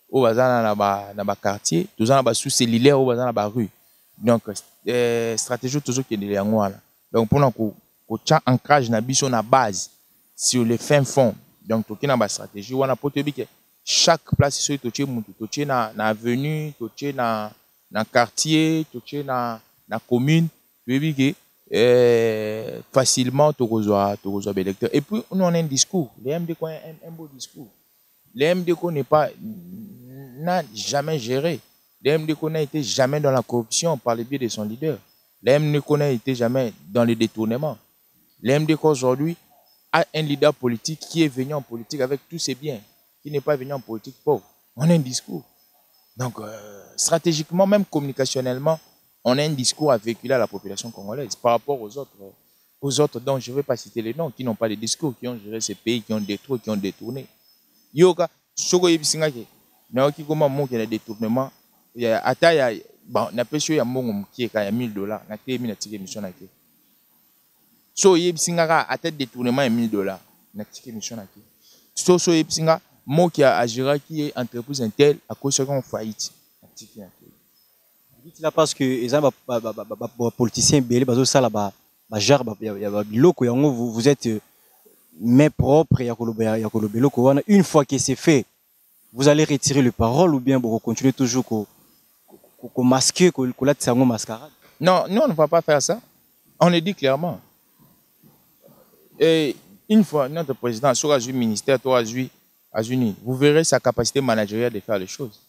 Au bazar dans le quartier. Tout ça, la sous-cellulaire. Au bazar dans la rue. Donc, stratégie, toujours qui est derrière moi. Donc, pour nous, qu'on ancrage Nabiso na base sur les fins fonds. Donc, tu as une stratégie. On a pour te dire que chaque place, tu es dans l'avenue, tu es dans le quartier, tu es dans la commune. Tu veux que facilement, tu reçois l'électeur. Et puis, nous, on a un discours. Les MDK ont un beau discours. Les MDK n'a jamais géré. Les MDK n'a été jamais dans la corruption par le biais de son leader. Les MDK n'a été jamais dans les détournements. Les MDK aujourd'hui a un leader politique qui est venu en politique avec tous ses biens, qui n'est pas venu en politique pauvre. On a un discours. Donc, stratégiquement, même communicationnellement, on a un discours à véhiculer à la population congolaise par rapport aux autres dont je ne vais pas citer les noms, qui n'ont pas de discours, qui ont géré ces pays, qui ont détruit, qui ont détourné. Yoga, Sogo Yebisingake, Naoki Goma Monk, il y a des détournements. Il y a Ataya, bon, n'a pas sûr, il y a Monk qui est à $1000, n'a pas eu mission. So Yebisingaka, à tête détournement, $1000, n'a pas eu mission. So Yebisingaka, Monk qui a géré qui est entreprise Intel à cause de faillite. Dites là parce que les politiciens belé bazo sala jar biloko yango vous êtes main propre ya koloba biloko wana une fois que c'est fait vous allez retirer le parole ou bien vous continuez toujours ko masquer ko latisa yango mascarade. Non, nous on ne va pas faire ça. On le dit clairement. Et une fois notre président sera du ministère, toi vous verrez sa capacité managériale de faire les choses.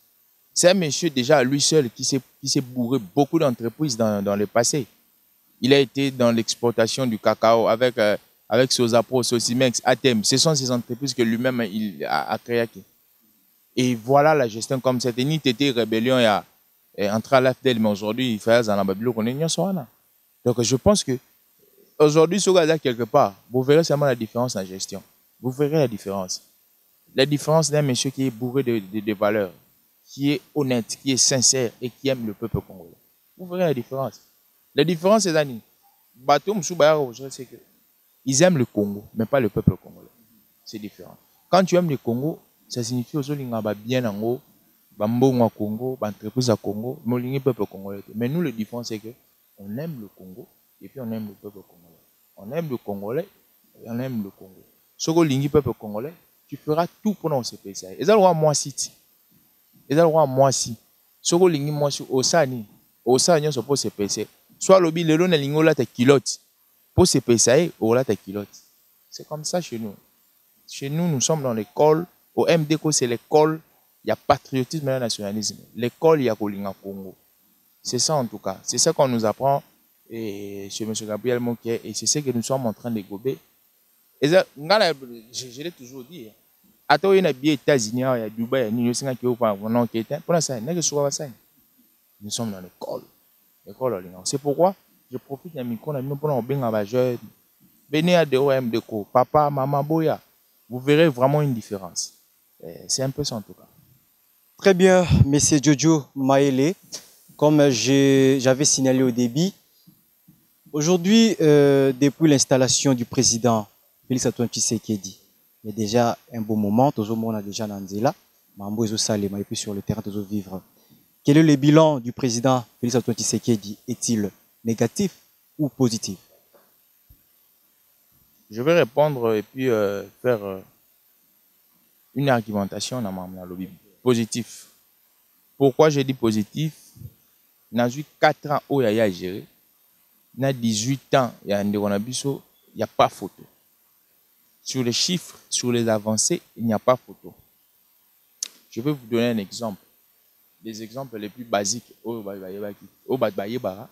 C'est un monsieur déjà à lui seul qui s'est bourré beaucoup d'entreprises dans le passé. Il a été dans l'exportation du cacao avec Sosapro, Sosimex, Atem. Ce sont ces entreprises que lui-même il a créées. Et voilà la gestion comme cette. Ni tété rébellion entre à l'AFDEL, mais aujourd'hui il fait un babylone qu'on est. Donc je pense que aujourd'hui, ce gars-là quelque part, vous verrez seulement la différence en gestion. Vous verrez la différence. La différence d'un monsieur qui est bourré de valeurs, qui est honnête, qui est sincère et qui aime le peuple congolais. Vous verrez la différence. La différence, c'est d'année. C'est que ils aiment le Congo, mais pas le peuple congolais. C'est différent. Quand tu aimes le Congo, ça signifie aussi que tu as bien en haut, au Congo, entreprise à Congo, mais le peuple congolais. Mais nous, la différence, c'est que on aime le Congo et puis on aime le peuple congolais. On aime le Congolais et on aime le Congo. Si tu aimes le peuple congolais, tu feras tout pour nous se passer. Et ça, le roi moi si. Et ça, le roi moi si. Si tu aimes moi si, au Sani, se pose se passer. Soit le billet, le lingo là ta culotte. Pour se passer, au là ta culotte. C'est comme ça chez nous. Chez nous, nous sommes dans l'école. Au MDCO, c'est l'école. Il y a patriotisme et nationalisme. L'école, il y a Kolinga Congo. C'est ça en tout cas. C'est ça qu'on nous apprend chez M. Gabriel Moké. Et c'est ce que nous sommes en train de gober. Et ça, je l'ai toujours dit. Attends, il y a des États-Unis, il y a Dubaï, il y a des nous sommes dans l'école. C'est pourquoi je profite de micro pour nous bien jeunes. Venez à DOM Deco, papa, maman, boya. Vous verrez vraiment une différence. C'est un peu ça en tout cas. Très bien, monsieur Jojo Maele. Comme j'avais signalé au début, aujourd'hui, depuis l'installation du président Félix Antoine Tshisekedi, il y a déjà un beau moment, tout le monde a déjà Nanzela, Mambo Ezo Salema, et puis sur le terrain, tout vivre. Quel est le bilan du président Félix Antoine Tshisekedi? Est-il négatif ou positif? Je vais répondre et puis faire une argumentation dans ma lobby. Positif. Pourquoi j'ai dit positif? Dans 4 ans où il y a géré, dans 18 ans, il y a il n'y a pas photo. Sur les chiffres, sur les avancées, il n'y a pas photo. Je vais vous donner un exemple. Des exemples les plus basiques au Badbayebara.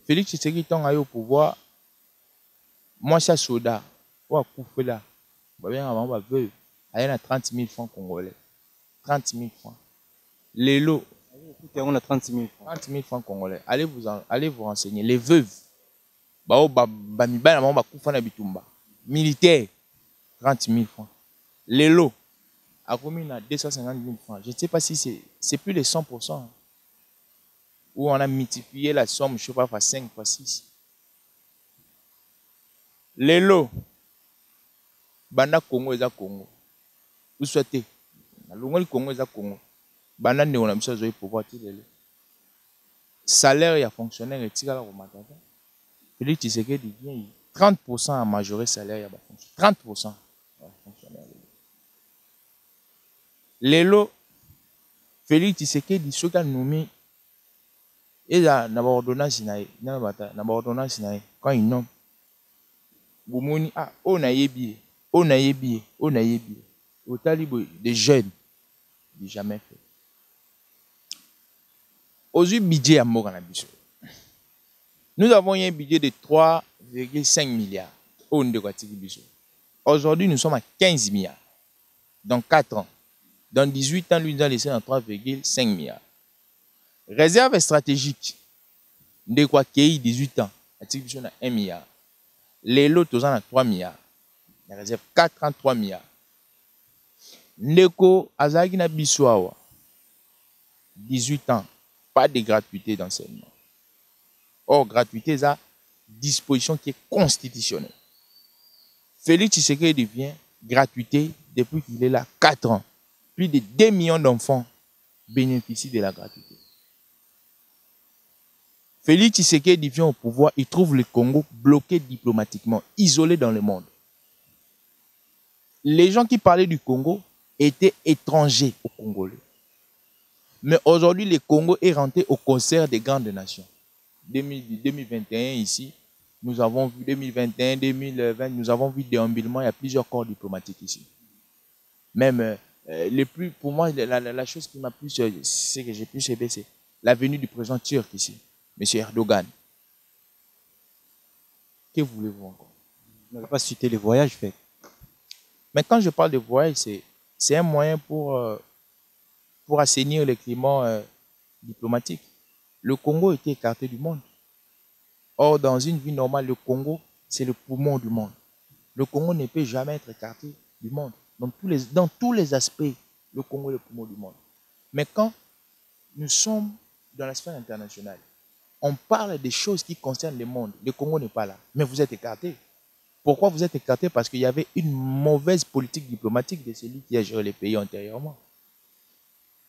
Félix Tshisekedi est au pouvoir. Moi, c'est soda. Ou à Koufela. Il y a 30 000 francs congolais. 30 000 francs. Les lots. On a 30 000 francs. 30 000 francs congolais. Allez vous renseigner. Les veuves. Militaires. 30 000 francs. Les lots. À combien a 250 000 francs. Je ne sais pas si c'est plus de 100%. Où on a multiplié la somme, je ne sais pas, fois 5, fois 6. Les lots. Banda Congo est à Congo. Vous souhaitez. Le Congo est à Congo. Banda ne on a mis ça pouvoir tirer. Salaire, il y a fonctionnaire et tigala au matin. Félix Tshisekedi vient 30% à majorer salaire, il y a fonctionnaire. 30% à fonctionnaire. Les lots, Félix Tshisekedi, ceux qui ont nommé, il a une ordonnance, quand il nomme, Boumoni, on a yébié. Au talibé, des jeunes, il n'a jamais fait. Aujourd'hui, budget à mort en Abisso. Nous avons un budget de 3,5 milliards. Aujourd'hui, nous sommes à 15 milliards. Dans 4 ans. Dans 18 ans, lui, nous a laissé dans 3,5 milliards. Réserve stratégique. De quoi qu'il 18 ans. On a 1 milliard. Les lots, on a 3 milliards. La réserve 4 ans, 3 milliards. Ndeko, Azaki na Biswawa. 18 ans. Pas de gratuité d'enseignement. Or, gratuité, c'est une disposition qui est constitutionnelle. Félix Tshisekedi devient gratuité depuis qu'il est là 4 ans. Plus de 2 millions d'enfants bénéficient de la gratuité. Félix Tshisekedi vient au pouvoir, il trouve le Congo bloqué diplomatiquement, isolé dans le monde. Les gens qui parlaient du Congo étaient étrangers aux Congolais. Mais aujourd'hui, le Congo est rentré au concert des grandes nations. 2021 ici, nous avons vu 2021, 2020, nous avons vu déambulement, il y a plusieurs corps diplomatiques ici. Même pour moi, la chose qui m'a plus, c'est que j'ai plus aimé, c'est la venue du président turc ici, M. Erdogan. Que voulez-vous encore? Vous n'avez pas cité les voyages faits. Mais quand je parle de voyage, c'est un moyen pour assainir le climat diplomatique. Le Congo était écarté du monde. Or, dans une vie normale, le Congo, c'est le poumon du monde. Le Congo ne peut jamais être écarté du monde. Dans tous les aspects, le Congo est le poumon du monde. Mais quand nous sommes dans la sphère internationale, on parle des choses qui concernent le monde. Le Congo n'est pas là, mais vous êtes écarté. Pourquoi vous êtes écarté? Parce qu'il y avait une mauvaise politique diplomatique de celui qui a géré les pays antérieurement.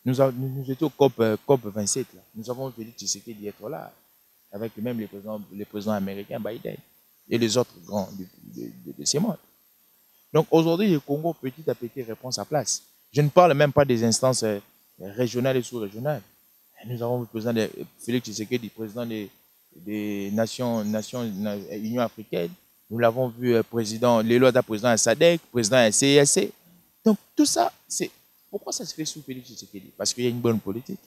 Nous étions au COP 27. Là. Nous avons Félix Tshisekedi être là, avec même les présidents américains, Biden, et les autres grands de ces mondes. Donc aujourd'hui, le Congo, petit à petit, reprend sa place. Je ne parle même pas des instances régionales et sous-régionales. Nous avons le président de Félix Tshisekedi, président des Union africaine. Nous l'avons vu, président à SADC, président à CIAC. Donc tout ça, pourquoi ça se fait sous Félix Tshisekedi? Parce qu'il y a une bonne politique.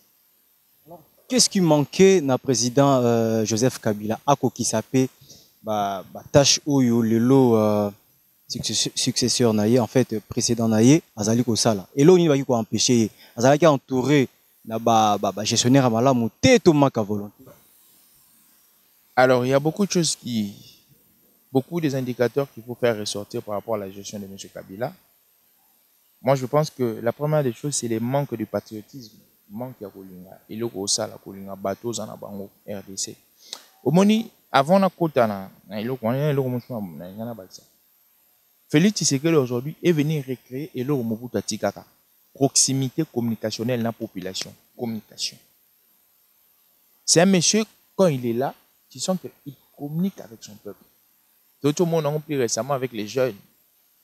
Qu'est-ce qui manquait na président Joseph Kabila Ako Sapé tâche oyo lelo successeur naie en fait précédent naie azali ko sala elo ni baki ko empêcher azali entouré na gestionnaire malamu teto maka volonté. Alors il y a beaucoup de choses beaucoup des indicateurs qu'il faut faire ressortir par rapport à la gestion de M. Kabila. Moi, je pense que la première des choses, c'est le manque de patriotisme. Manque de Kolinga. Et le Kosala Kolinga, bateau, Zanabango, RDC. Au moni, avant la Kotana, Félix Tshisekedi aujourd'hui est venu recréer et le Mobutu Tikaka. Proximité communicationnelle dans la population. Communication. C'est un monsieur, quand il est là, tu sens qu'il communique avec son peuple. Tout le monde a compris récemment avec les jeunes.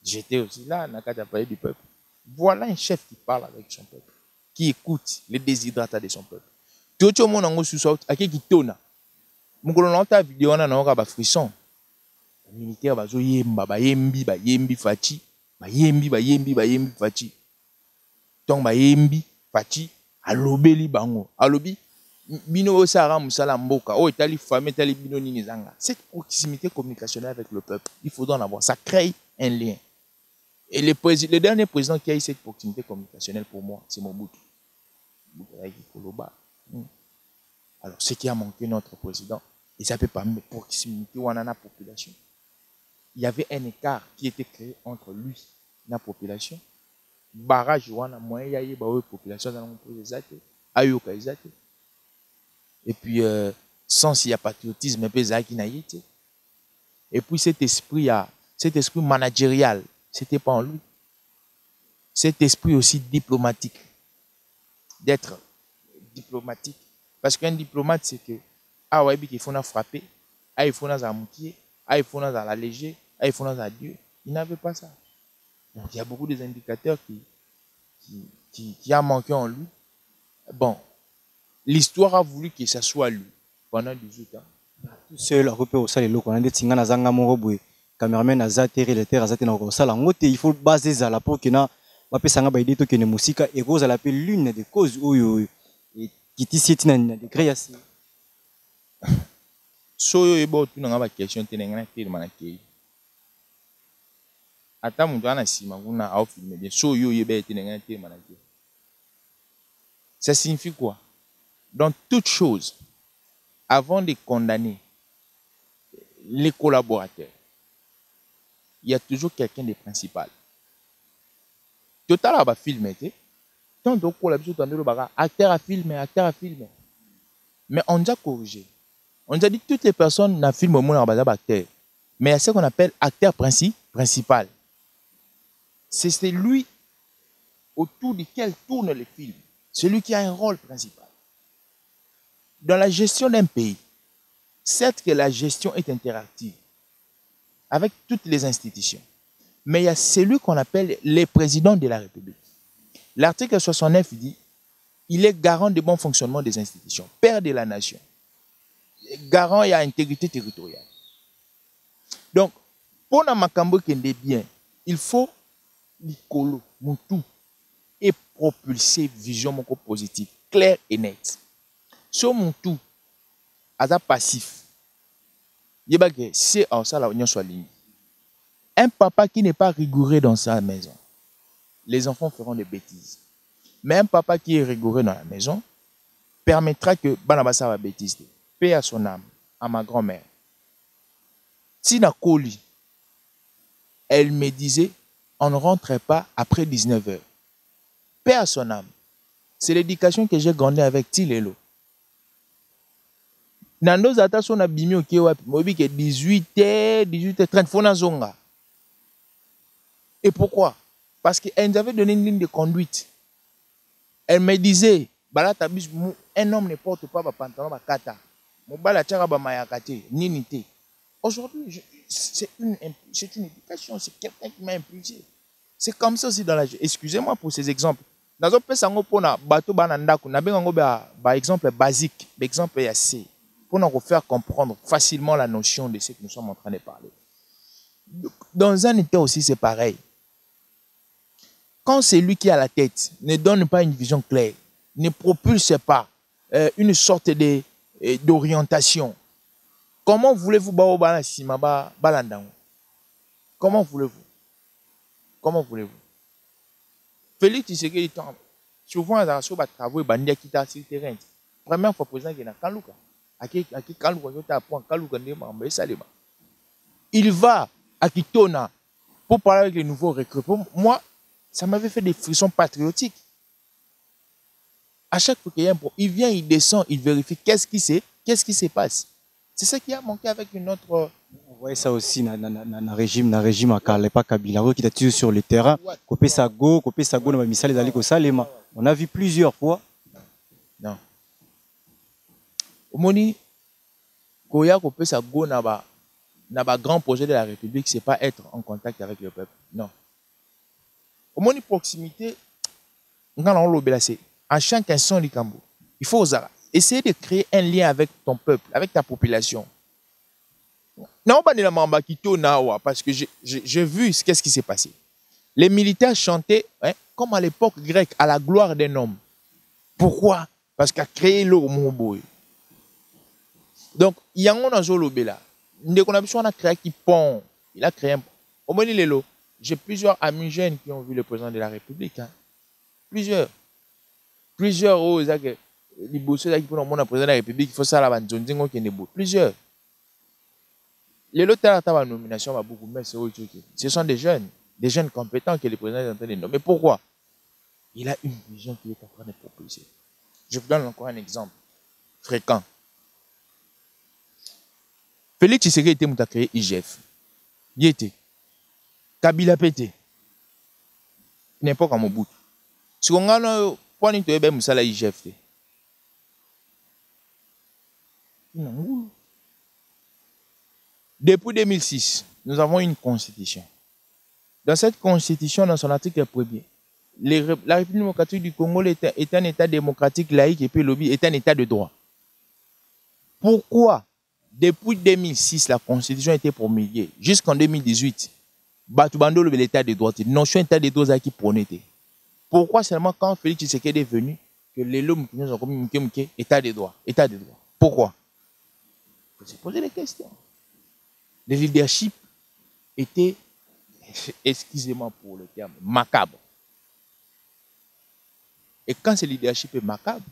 J'étais aussi là, on a parlé du peuple. Voilà un chef qui parle avec son peuple, qui écoute les déshydratats de son peuple. Tout le monde a un qui tourne. Mon colonel a vidéo, on a un frisson. Les militaires, yembi, fachi. Yembi, fachi. Donc, yembi, fachi. Alobeli bango. Alobi. Bino osara musala mboka. Oh, etali famille, etali bino ninizanga. Cette proximité communicationnelle avec le peuple, il faut en avoir. Ça crée un lien. Et le dernier président qui a eu cette proximité communicationnelle pour moi, c'est Mobutu. Alors, ce qui a manqué notre président, et ça peut pas mettre proximité ou la population. Il y avait un écart qui était créé entre lui et la population. Barrage ou la moyen il y a une population dans le et puis sans s'il y a patriotisme un peu et puis cet esprit managérial, c'était pas en lui. Cet esprit aussi diplomatique, d'être diplomatique. Parce qu'un diplomate, c'est que, il faut frapper, il faut amouiller, il faut alléger, il faut Dieu. Il n'avait pas ça. Donc il y a beaucoup d'indicateurs qui a manqué en lui. Bon, l'histoire a voulu que ça soit lui pendant 18 ans. Seul repère au salé on a des tingana zanga moroboy. Cameraman azateri le terre azatena ko sala ngote il faut baser ça là pour que na bape sanga ba idée to que ne musika et cause à l'appel l'une des causes oyo qui tisieti na degré yasi soyo ebo tu na ba question tenenga na tele manaki ata mundu ana sima kuna au filmer bien soyo yebe tenenga na tele manaki. Ça signifie quoi? Dans toute chose, avant de condamner les collaborateurs, il y a toujours quelqu'un de principal. Total a filmé, tant de collaborateurs, acteur à filmer. Mais on a corrigé. On a dit que toutes les personnes dans le film ont acteur. Mais il y a ce qu'on appelle acteur principal. C'est lui autour duquel tourne le film. celui qui a un rôle principal. Dans la gestion d'un pays, certes que la gestion est interactive avec toutes les institutions, mais il y a celui qu'on appelle les présidents de la République. L'article 69 dit il est garant du bon fonctionnement des institutions, père de la nation, garant et à intégrité territoriale. Donc, pour na makambo kende bien, il faut l'icolo, mon tout, et propulser vision moko positive, claire et nette. Sur mon tout, à passif, c'est en ça la union soit ligne. Un papa qui n'est pas rigoureux dans sa maison, les enfants feront des bêtises. Mais un papa qui est rigoureux dans la maison permettra que Banabasa va bêtise. Paix à son âme, à ma grand-mère. Tina Koli, elle me disait, on ne rentrait pas après 19h. Paix à son âme. C'est l'éducation que j'ai grandi avec Tilelo. Nando Zata son abimi au Kewa, mobi que 18h, 18h30, Fona Zonga. Et pourquoi? Parce qu'elle nous avait donné une ligne de conduite. Elle me disait, un homme ne porte pas pantalon kata. Aujourd'hui, c'est une éducation, c'est quelqu'un qui m'a impulsé. C'est comme ça aussi dans la... Excusez-moi pour ces exemples. Dans un pays, par exemple basique, exemple assez, pour nous faire comprendre facilement la notion de ce que nous sommes en train de parler. Dans un État aussi, c'est pareil. Quand c'est lui qui a la tête, ne donne pas une vision claire, ne propulse pas une sorte d'orientation, comment voulez-vous Comment voulez-vous? Comment voulez-vous? Félix Tshisekedi, souvent, dans ce travail, il a quitté sur le terrain. Première fois, président, il y a Kalouka. Il va à Kitona pour parler avec les nouveaux recrues. Moi, ça m'avait fait des frissons patriotiques. À chaque fois qu'il y a un problème, il vient, il descend, il vérifie qu'est-ce qui se passe. C'est ça qui a manqué avec une autre... On voyait ça aussi dans le régime à Kalepa Kabila, qui était toujours sur le terrain. Kopé Sago, on a vu plusieurs fois. Non. Au Moni, Koya Kopé Sago n'a pas grand projet de la République, c'est pas être en contact avec le peuple. Non. Au moins, proximité, en chaque instant du Cambo, il faut essayer de créer un lien avec ton peuple, avec ta population. Non, parce que j'ai vu qu'est-ce qui s'est passé. Les militaires chantaient, comme à l'époque grecque, à la gloire d'un homme. Pourquoi? Parce qu'il a créé l'eau Moboy. Donc, il y a un enjeu là. Dès qu'on a besoin de créer qui pont, il a créé un pont. Au moins, il est là. J'ai plusieurs amis jeunes qui ont vu le président de la République. Hein. Plusieurs. Plusieurs. Les bosseurs qui ont vu le président de la République, il faut ça là, plusieurs. Les lots de la nomination va beaucoup, mais ce sont des jeunes compétents que le président est en train de nommer. Pourquoi? Il a une vision qu'il est en train de proposer. Je vous donne encore un exemple fréquent. Félix Tshisekedi était mouta créé IGF. Il était. Kabila pété. N'importe comment bout. Si on a point de vue de IGF. Depuis 2006, nous avons une constitution. Dans cette constitution, dans son article 1er, la République démocratique du Congo est un État démocratique laïque et puis lobby est un État de droit. Pourquoi, depuis 2006, la constitution a été promulguée jusqu'en 2018, Batubando l'État de droit, notion État de droit qui prônait. Pourquoi seulement quand Félix Tshisekedi est venu que les lois nous ont communiqué État de droit, État de droit? Pourquoi? Il faut se poser des questions. Le leadership était, excusez-moi pour le terme, macabre. Et quand ce leadership est macabre,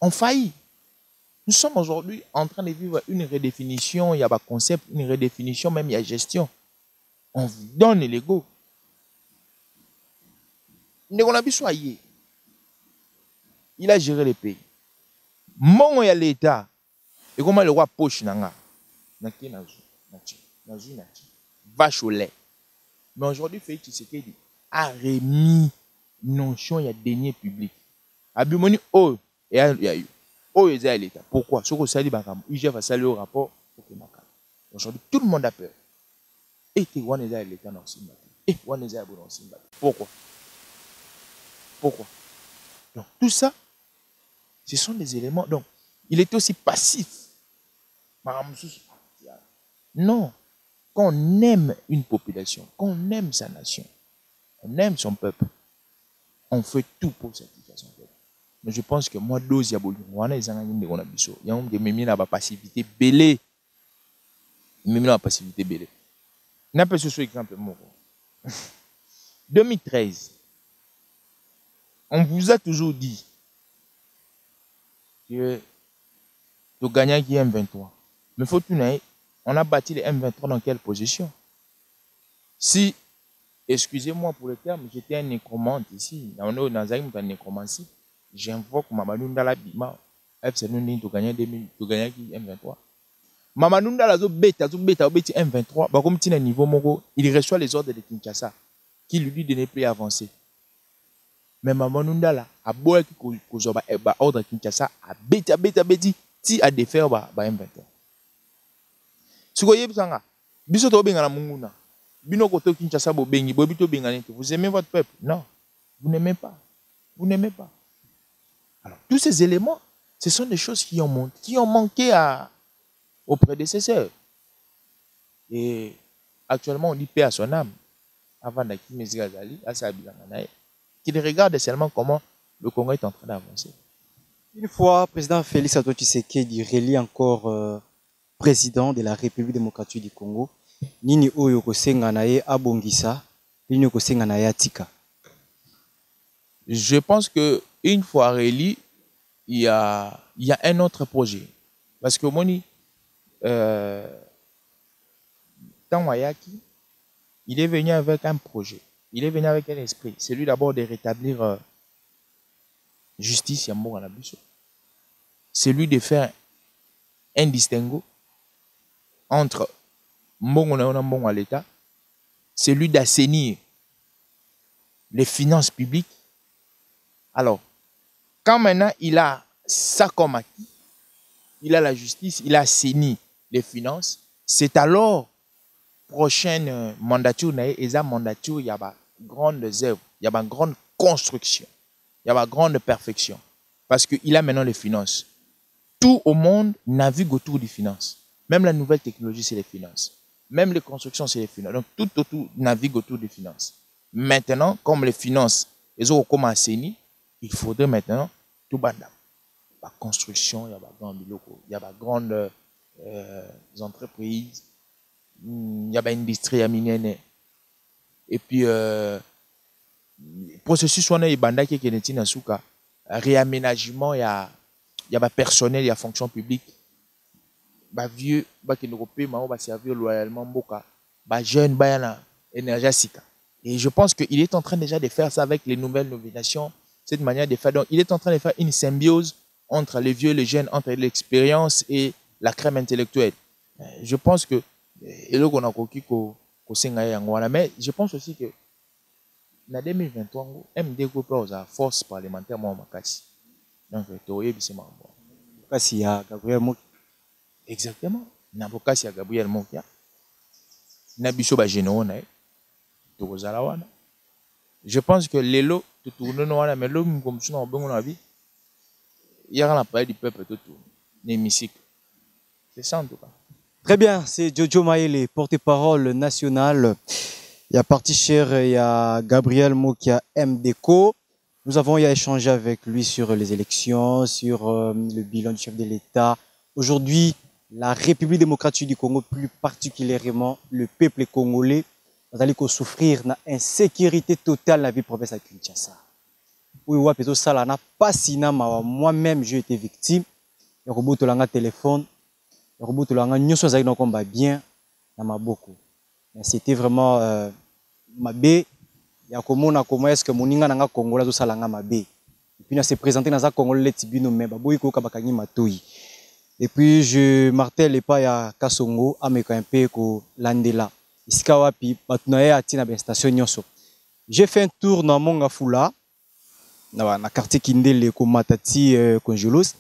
on faillit. Nous sommes aujourd'hui en train de vivre une redéfinition, il y a un concept, une redéfinition, même il y a gestion. On vous donne l'ego. Il a géré le pays. Mon il y a l'État. Et comment le roi poche nanga. Vache au lait. Mais aujourd'hui, Félix Tshisekedi a remis notion il y a deniers publics abimoni oh et il y a eu oh ils à l'état pourquoi ce que ça dit bakam il va saluer au rapport pour que makam aujourd'hui tout le monde a peur et tu vois les à l'état dans Simba et on les a dans Simba pourquoi donc tout ça ce sont des éléments donc il était aussi passif non quand on aime une population quand on aime sa nation on aime son peuple on fait tout pour satisfaire son peuple. Mais je pense que moi, dose diabolique, on a des gens qui il y a une passivité belée. Une passivité belée. N'a pas ce exemple. 2013, on vous a toujours dit que le gagnant qui est M23. Mais faut tout dire, on a bâti les M23 dans quelle position? Si excusez-moi pour le terme, j'étais un nécromante ici. On est dans un nécromancie. J'invoque Mamadou Ndala Bima. FC Nundi, tu gagnes 2000, tu gagnes qui M23. Mamadou Ndala bêta M23. Bah comme tu es niveau Mogo, il reçoit les ordres de Kinshasa qui lui dit de ne plus avancer. Mais Mamadou Ndala a beau que ordre Kinshasa a bêta ti a défaire M23. Ce que vous savez, biso to benga na munguna. Bino koto Kinshasa bo bengi bo bito bengani. Vous aimez votre peuple? Non, vous n'aimez pas. Vous n'aimez pas. Alors tous ces éléments, ce sont des choses qui ont manqué aux prédécesseurs. Et actuellement on dit paix à son âme. Avant d'Akim Gazali, qu'il regarde seulement comment le Congo est en train d'avancer. Une fois, président Félix Antoine Tshisekedi relie encore président de la République démocratique du Congo. Nini oyo kosenga na ye abongisa, nini kosenga na ye atika. Je pense que une fois réélu, il y a un autre projet. Parce que Moni, Tanwayaki, il est venu avec un projet. Il est venu avec un esprit. C'est lui d'abord de rétablir justice Yambo Anabuso. C'est lui de faire un distinguo entre Mbongo à l'État. C'est lui d'assainir les finances publiques. Alors, quand maintenant il a ça comme acquis, il a la justice, il a assaini les finances, c'est alors prochaine mandature, il y a grande œuvre, il y a une grande construction, il y a une grande perfection. Parce qu'il a maintenant les finances. Tout au monde navigue autour des finances. Même la nouvelle technologie, c'est les finances. Même les constructions, c'est les finances. Donc tout autour navigue autour des finances. Maintenant, comme les finances, ils ont comme assaini, il faudrait maintenant tout badam. La construction, il y a des grands locaux, il y a des grandes entreprises, il y a des industries minières. Et puis, processus on a des bandes qui est dans souka, réaménagement, il y a des personnel, il y a fonction publique. Bah vieux, bah qui ne peut pas servir loyalement boka, bah jeune, bah yana énergétique. Et je pense qu'il est en train déjà de faire ça avec les nouvelles nominations, cette manière de faire. Donc, il est en train de faire une symbiose entre les vieux, les jeunes, entre l'expérience et la crème intellectuelle. Je pense que mais je pense aussi que en 2023, MD a la force parlementaire moi makasi. Donc, Kasi ya Gabriel Mokia. Exactement. Nabokasi ya Gabriel Mokia. Nabiso ba généraux na wana. Je pense que les lots tout tourner wana mais l'homme comme ça on bon vie. Il y a la parole du peuple tout tourne. L'hémicycle. C'est ça en tout cas. Très bien, c'est Jojo Mayele, porte-parole national. Il y a parti cher, il y a Gabriel Mokia MDECO. Nous avons échangé avec lui sur les élections, sur le bilan du chef de l'État. Aujourd'hui, la République démocratique du Congo, plus particulièrement le peuple congolais, vous allez souffrir d'une insécurité totale dans la vie province à Kinshasa. Oui, ça n'a pas si moi-même j'ai été victime. Il y a un téléphone, il y a un combat bien dans ma beaucoup. C'était vraiment ma baie. Il y a comment est-ce que mon inga nanga Congolais zo salanga ma baie. Et puis on s'est présenté dans un Congolais tibino mais baboy ko kabakani matoi. Et puis je martèle pas ya Kasongo ameka un peu ko landela. Iska wapi batunaye atina ben station nyonso. J'ai fait un tour dans Mongafula na quartier Kindele ko Matati Congelos,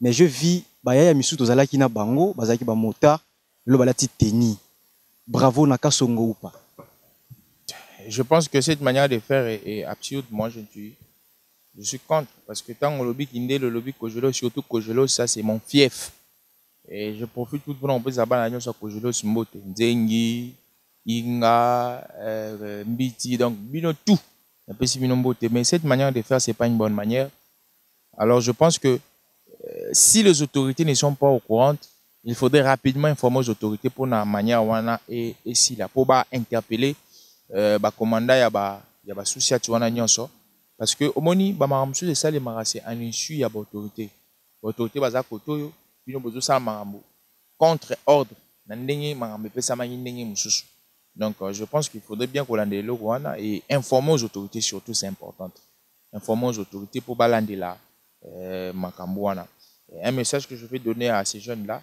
mais je vis baya misu tozala ki na bango bazaki ba motard lo balati teni. Bravo na kasongo ou pas? Je pense que cette manière de faire est absurde. Moi, je suis contre. Parce que tant que le lobby Kindé, le lobby Kojolo, surtout Kojolo, ça c'est mon fief. Et je profite tout pour on savoir la sur Kojolo, Mbote, Nzengi, Inga, Mbiti, donc bino tout. Un peu si bino Mbote. Mais cette manière de faire, c'est pas une bonne manière. Alors je pense que si les autorités ne sont pas au courant, il faudrait rapidement informer les autorités pour la manière wana et si là pour interpeller ba commandant ya ba souci à wana nyonso parce que au moni ba maramsu de ça les marasé en insu ya ba autorité baza kotoyo bino bozo sa marambo contre ordre na ndenge marambe pesa mangi ndenge mususu. Donc je pense qu'il faudrait bien qu'on lande le wana et informer aux autorités, surtout c'est important, informer aux autorités pour balande la makambo wana. Un message que je vais donner à ces jeunes là,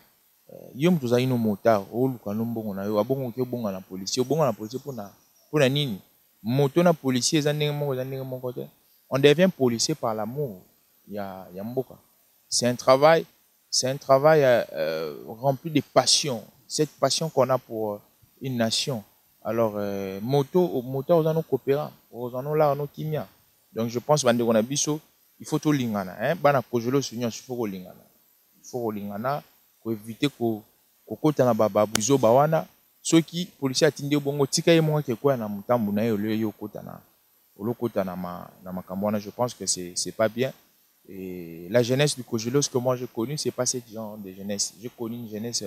yom tous aïno motard ou lukanombo na yo abongo ke bonga na policier pour na nini moto na policier ezandenge mon côté. On devient policier par l'amour. Il y a mboka. C'est un travail rempli de passion. Cette passion qu'on a pour une nation. Alors moto aux anneaux coopérants, aux anneaux là nos kimia. Donc je pense bande on a biso, il faut tout lingana hein bana kojolo sunyo il faut lingana. Il faut lingana pour éviter ko kota na baba buzo bawana ceux qui policiers atinde bongo tika ye mo ke kwa na mutambu na yo le yo kota na makambo wana. Je pense que c'est pas bien. Et la jeunesse du Kojolo, ce que moi j'ai connu, c'est pas ce genre de jeunesse. J'ai connu une jeunesse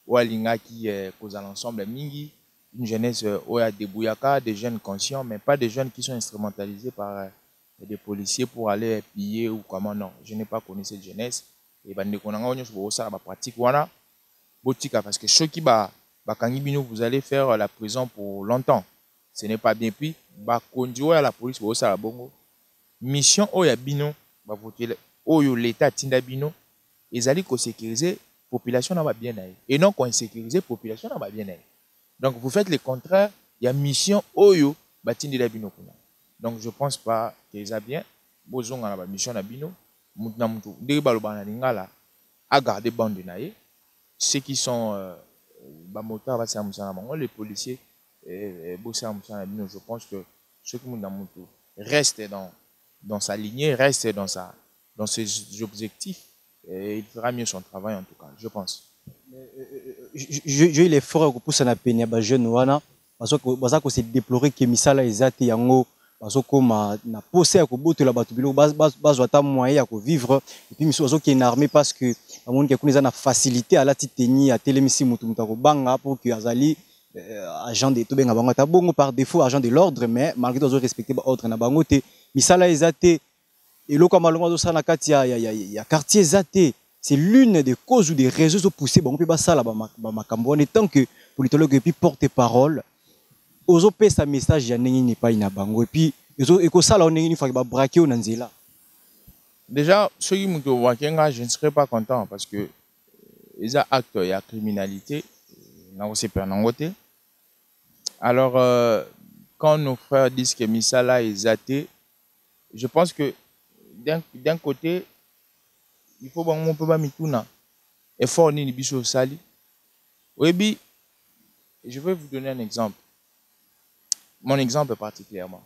où Alinga qui cause à l'ensemble mingi, une jeunesse où il y a des bouyaka, des jeunes conscients, mais pas des jeunes qui sont instrumentalisés par des policiers pour aller piller ou comment. Non, je n'ai pas connu cette jeunesse. Et bande konanga onyo so ça ba pratique wana botika parce que ceux qui bakangi bino vous allez faire la prison pour longtemps. Ce n'est pas bien. Puis ba kondiwa à la police bo ça bongo mission oya bino ba voter oyo l'état tinda bino ezali ko sécuriser population na ba bien naï et non ko insécuriser population na ba bien naï. Donc vous faites le contraire, il y a mission oyo ba tinda bino kuna. Donc je pense pas que ça bien bozonga na ba mission na bino mutu na mutu ndenge balobana lingala à garder bande naï. Ceux qui sont bamotards, les policiers, je pense que ceux qui restent dans sa lignée, restent dans ses objectifs, et il fera mieux son travail en tout cas, je pense. Je il est fort pour ça na peine ba jeune wana parce que c'est déploré que misala ezate yango parce que na posé à kobotola batu bilo bazwata moyen ya ko vivre et puis miso bazo qui est armé parce que amoni ke kuna na facilité à la titeni à telemisi mutu mutako banga pour que azali agent de to benga bango ta bongo par défaut agent de l'ordre mais malgré tout respecter ba ordre na bango te misala ezate et lo comme malongo ça na kati ya quartier zate. C'est l'une des causes ou des raisons qui poussent bon pe basala ba makambo en tant que politologue et puis porte-parole ozope sa message ya ndenge ni pa ina bango et puis eko sala on ndenge ni fa ba braquer on nzela. Déjà ceux qui muto wakenga je ne serais pas content parce que les actes il y a criminalité na aussi pernangote. Alors quand nos frères disent que misala est athée, je pense que d'un côté il faut bon peu ba mituna effort ni biso sali. Oui, je vais vous donner un exemple. Mon exemple particulièrement.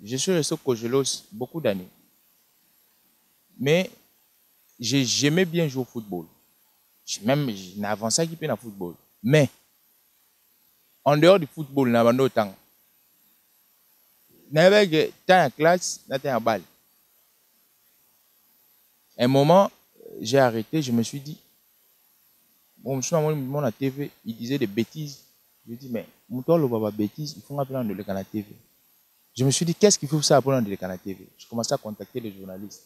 Je suis resté au Kogelos beaucoup d'années. Mais j'aimais bien jouer au football. Même j'avance à équiper dans le football. Mais en dehors du football, n'a pas autant. N'avait temps en classe, n'avait en balle. Un moment, j'ai arrêté, je me suis dit, bon, mon la TV, il disait des bêtises. Je dis, mais mon tour le baba bêtises, il faut appeler dans le canal TV. Je me suis dit, qu'est-ce qu'il faut ça appeler dans le canal TV? Je commençais à contacter les journalistes.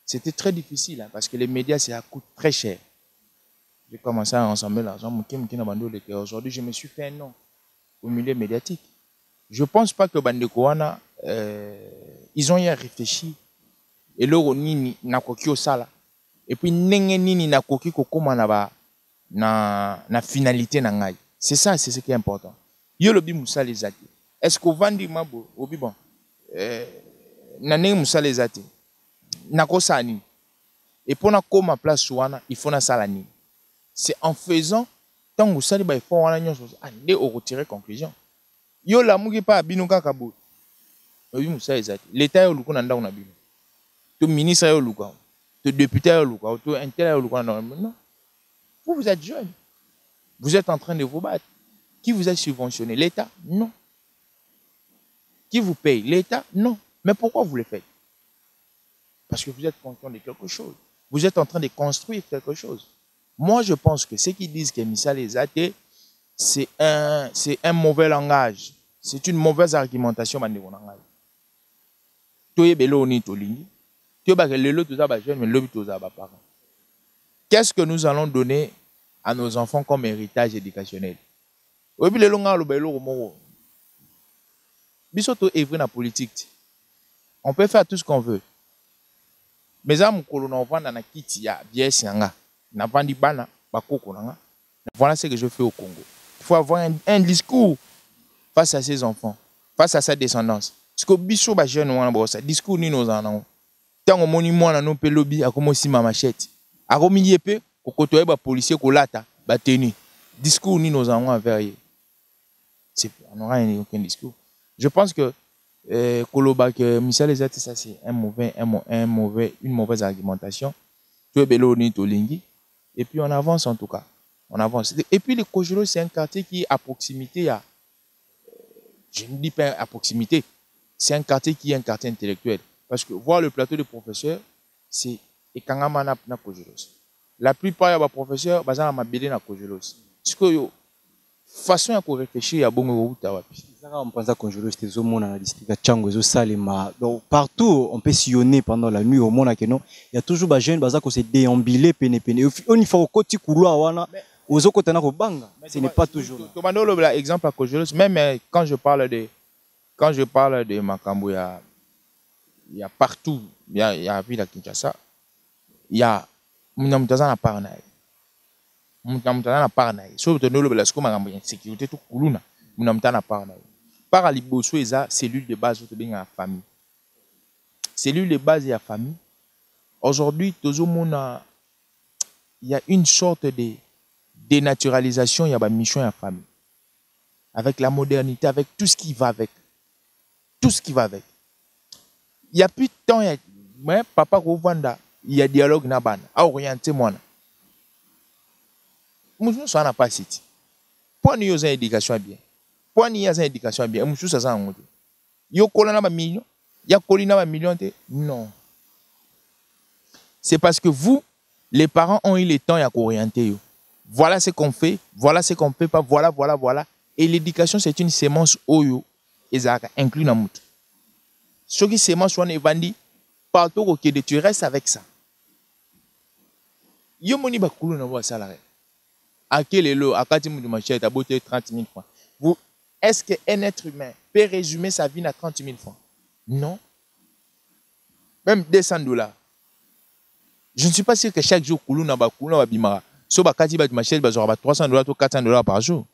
C'était très difficile hein, parce que les médias, ça coûte très cher. J'ai commencé à rassembler l'argent. Aujourd'hui, je me suis fait un nom au milieu médiatique. Je ne pense pas que Bandekouana, ils ont y réfléchi. Et là, nini na kokio sala. Et puis nini na koki kokoma na finalité na ngai. C'est ça, c'est ce qui est important. Yo lobi musali zaki. Est-ce que vandi mabo obi bon Nané musala ezate. Nako sani. Et pour na koma place wana, il faut na salani. C'est en faisant tant que ça il faut wana nyonso ande au retirer conclusion. Yo la mugi pa binu kaka bo. Oui musala ezate. L'état yo luko na ndako na binu. To ministre yo luko. To député yo luko, to intel yo luko na non. Vous êtes jeune. Vous êtes en train de vous battre. Qui vous a subventionné? L'État? Non. Qui vous paye? L'État? Non. Mais pourquoi vous le faites? Parce que vous êtes conscient de quelque chose. Vous êtes en train de construire quelque chose. Moi, je pense que ceux qui disent que Misala Ezate, c'est un mauvais langage. C'est une mauvaise argumentation. Qu'est-ce que nous allons donner à nos enfants comme héritage éducationnel? On peut faire tout ce qu'on veut. Mais voilà ce que je fais au Congo. Il faut avoir un discours face à ses enfants, face à sa descendance. Parce que biso ba jeune wana ça discours ni nos anans. Tant au monument na no pe lobby akomo si ma machette. Akomi yepe kokotoye ba policier ko lata ba tenu. Discours ni nos anans envers. On n'aura aucun discours. Je pense que Koloba que Misala Ezate, ça c'est une mauvaise argumentation. Et puis on avance en tout cas. On avance. Et puis le Kojolo, c'est un quartier qui est à proximité. Je ne dis pas à proximité. C'est un quartier qui est un quartier intellectuel. Parce que voir le plateau de professeurs, c'est Ekangama na Kojolos. La plupart des professeurs, ils sont na Kojolos. Parce que façon à réfléchir, il y a bon partout, on peut sillonner pendant la nuit au monde. Il y a toujours des jeunes qui se déambulent. Il faut que couloir. Ce n'est pas toujours. Exemple à Kojolos, même quand je parle de Makambo, il y a partout, il y a ville à Kinshasa, il y a Mounamutazan à Paranaï. Sécurité tout kuluna munamtana paranaï. Par aliboso eza cellule de base de la famille. Cellule de base de la famille. Aujourd'hui, il y a une sorte de dénaturalisation, il y a une mission à la famille. Avec la modernité, avec tout ce qui va avec. Tout ce qui va avec. Il y a plus de temps, papa Rovanda, il y a dialogue naban, à orienter moi. Nous sommes pas cité. Pour nous, une éducation bien. Pour nous, une éducation bien. Nous sommes ça. Yo kolana ba million, ya kolina ba million te. Non. C'est parce que vous, les parents, ont eu le temps à orienter. Voilà ce qu'on fait, voilà ce qu'on fait pas, voilà. Et l'éducation, c'est une sémence oyo, ezaka inclus dans mout. Ce qui sémence on est vendu partout au Québec, tu restes avec ça. Yo moni ba kulu na bo salarié. À quel est l'eau? À 4 000 de machette, à beauté 30 000 francs. Est-ce qu'un être humain peut résumer sa vie à 30 000 francs? Non. Même 200 $. Je ne suis pas sûr que chaque jour, Koulou n'a pas bimara. Sauf à 4 000 de machette, il aura 300 $ ou 400 $ par jour.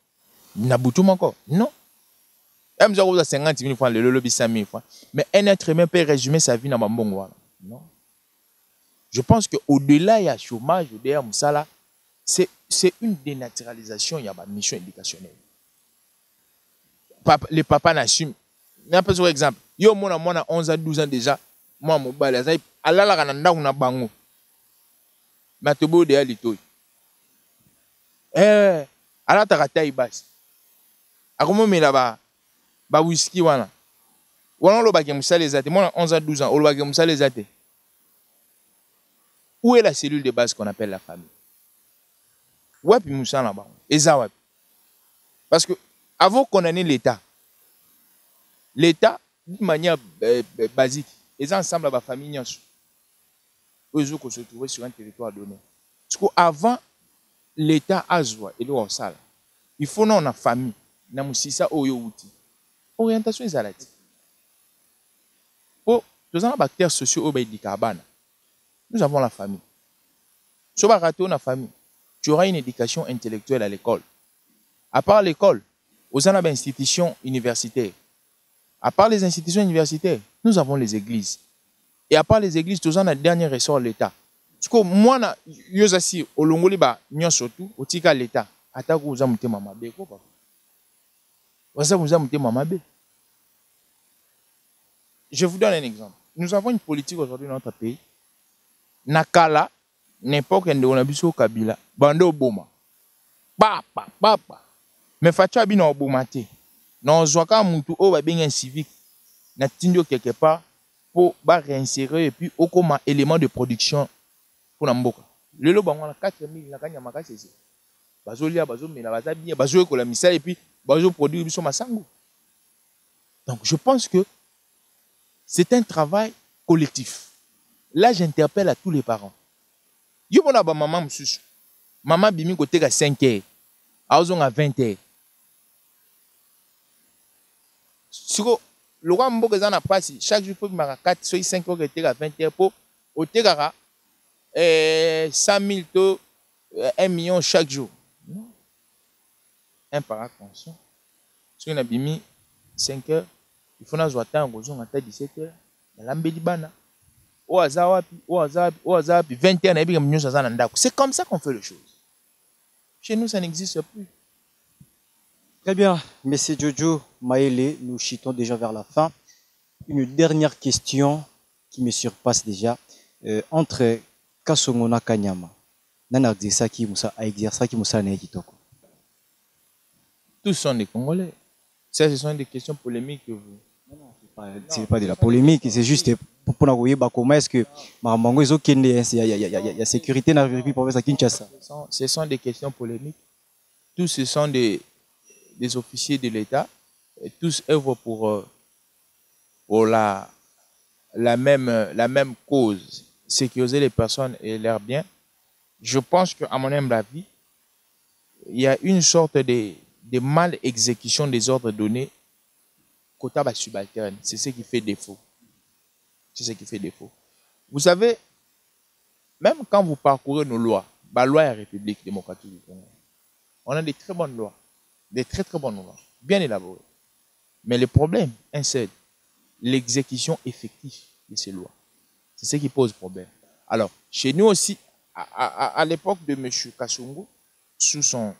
N'a boutou encore. Non. Même si on a 50 000 francs, le lobby 5 000 francs. Mais un être humain peut résumer sa vie dans ma bonne. Non. Je pense qu'au-delà, il y a chômage, au-delà, Moussala. C'est une dénaturalisation, il y a une mission éducationnelle. Les papas n'assument. Un peu sur exemple. Yo, moi, a 11 ans, 12 ans déjà. Moi, mon balai, Allah la gananda ou na bango. Mais tu beau de alito. Allah ta rata ibas. Akomo me là-bas. Ba whisky wana. Wana lo bagé Misala Ezate. Moi, 11 ans, 12 ans. Lo bagé Misala Ezate. Où est la cellule de base qu'on appelle la famille? Wapi Moussa là-bas. Parce que avant qu'on ait l'État, d'une manière basique, les ensemble de la famille, eux se trouvaient sur un territoire donné. Parce qu'avant l'État Azwa et le Sala, il faut non la famille, na musisa oyo outi. Orientation est alati. Pour tous les acteurs sociaux au nous avons la famille. Si on va rater la famille, tu auras une éducation intellectuelle à l'école. À part l'école, aux institutions universitaires. À part les institutions universitaires, nous avons les églises. Et à part les églises, tout ça, on a le dernier ressort l'État. Parce que moi, je suis au Longoli, surtout, au Tika l'État. Attaque vous avez maman bé quoi papa. Vous avez maman bé. Je vous donne un exemple. Nous avons une politique aujourd'hui dans notre pays. Nakala, n'importe quel on a vu au Kabila, bando boma. Papa. Mais facha bino obomate. Non zoaka mutu o ba bien civique. Na tindio quelque part pour réinsérer et puis au comme élément de production pour Namboka. Le lo bango na 4000 na kanya makasi c'est. Bazolia bazomela bazabia bazo ko la misala et puis bazo produire biso masango. Donc je pense que c'est un travail collectif. Là j'interpelle à tous les parents. Yo bona ba maman msusu. Maman bimi côté à 5h. Aozon à 20h. Siko le roi mboka zana passe chaque jour pour mara 4 soit 5 heures côté à 20h pour au tegara 100 000 to 1 million chaque jour. Non. Un par conscient. Si on a bimi 5 heures, il faut nous attendre à 17 heures. L'ambeli bana. Au hasard, 20 heures, c'est comme ça qu'on fait les choses. Chez nous, ça n'existe plus. Très bien, Monsieur Jojo Maele, nous chutons déjà vers la fin. Une dernière question qui me surpasse déjà. Entre Kasongo et Kanyama, tous sont des Congolais. Ça, ce sont des questions polémiques que vous... Ce n'est pas de la polémique, c'est juste pour comment est-ce que il y a sécurité dans la République province à Kinshasa. Ce sont des questions polémiques. Tous ce sont des officiers de l'État. Tous œuvrent pour la même cause, sécuriser les personnes et leurs biens. Je pense qu'à mon humble avis, il y a une sorte de mal exécution des ordres donnés. Quota subalterne, c'est ce qui fait défaut. C'est ce qui fait défaut. Vous savez, même quand vous parcourez nos lois, la loi de la République démocratique du Congo, on a des très bonnes lois, des très très bonnes lois, bien élaborées. Mais le problème, un seul, l'exécution effective de ces lois. C'est ce qui pose problème. Alors, chez nous aussi, à l'époque de M. Kasongo, sous son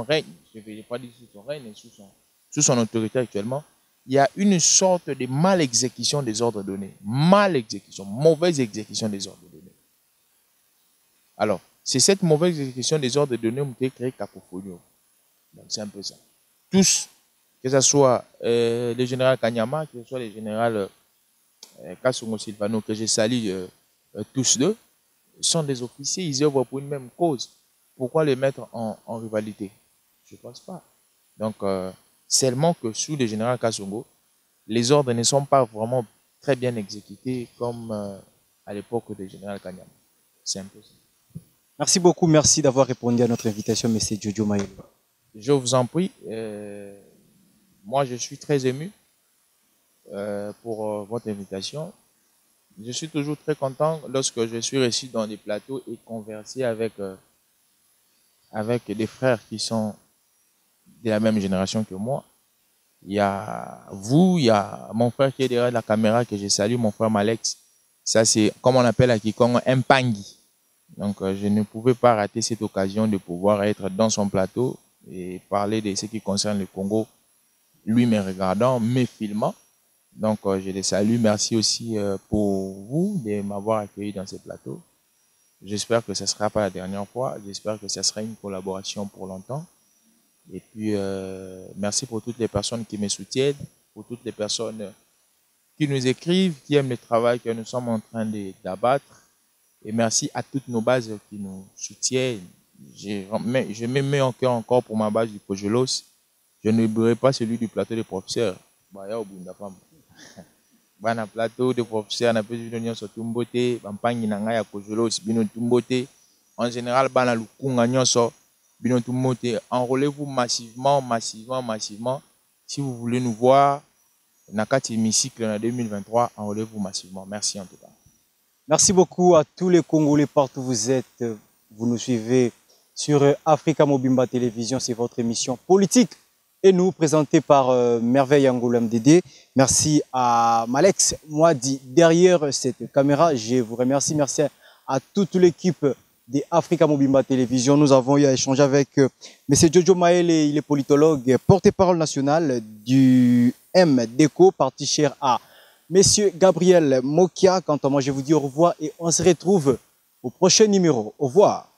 règne, je ne vais pas dire sous son règne, mais sous son autorité actuellement, il y a une sorte de mal exécution des ordres donnés. Mal exécution, mauvaise exécution des ordres donnés. Alors, c'est cette mauvaise exécution des ordres donnés qui a créé cacophonie. Donc, c'est un peu ça. Tous, que ce soit le général Kanyama, que ce soit le général Kasongo Silvano, que je salue tous deux, sont des officiers, ils œuvrent pour une même cause. Pourquoi les mettre en rivalité? Je ne pense pas. Donc, seulement que sous le général Kasongo, les ordres ne sont pas vraiment très bien exécutés comme à l'époque du général Kanyama. C'est un peu ça. Merci beaucoup, merci d'avoir répondu à notre invitation, M. Jojo Maele. Je vous en prie. Moi, je suis très ému pour votre invitation. Je suis toujours très content lorsque je suis reçu dans des plateaux et converser avec des frères qui sont de la même génération que moi. Il y a vous, il y a mon frère qui est derrière la caméra que je salue, mon frère Malex. Ça, c'est comme on appelle à Kikongo un pangui. Donc, je ne pouvais pas rater cette occasion de pouvoir être dans son plateau et parler de ce qui concerne le Congo, lui me regardant, me filmant. Donc, je les salue. Merci aussi pour vous de m'avoir accueilli dans ce plateau. J'espère que ce ne sera pas la dernière fois. J'espère que ce sera une collaboration pour longtemps. Et puis, merci pour toutes les personnes qui me soutiennent, pour toutes les personnes qui nous écrivent, qui aiment le travail que nous sommes en train d'abattre. Et merci à toutes nos bases qui nous soutiennent. Je me mets en cœur encore pour ma base du Cogelos. Je n'oublierai pas celui du plateau des professeurs. Bana plateau de professeurs na pesu donyo so tumbote bampangi na ngai ya Cogelos bino tumbote en général bana lukunga nyonso bino tumbote. Enrôlez-vous massivement si vous voulez nous voir nakati hémicycle en 2023. Enrôlez-vous massivement. Merci en tout cas. Merci beaucoup à tous les Congolais partout où vous êtes. Vous nous suivez sur Africa Mobimba Télévision. C'est votre émission politique et nous, présenté par Merveille Angolo MDD. Merci à Malex Moadi derrière cette caméra. Je vous remercie. Merci à toute l'équipe de Africa Mobimba Télévision. Nous avons eu à échanger avec M. Jojo Maël, il est politologue, porte-parole national du MDECO, parti cher à M. Gabriel Mokia. Quant à moi, je vous dis au revoir et on se retrouve au prochain numéro. Au revoir.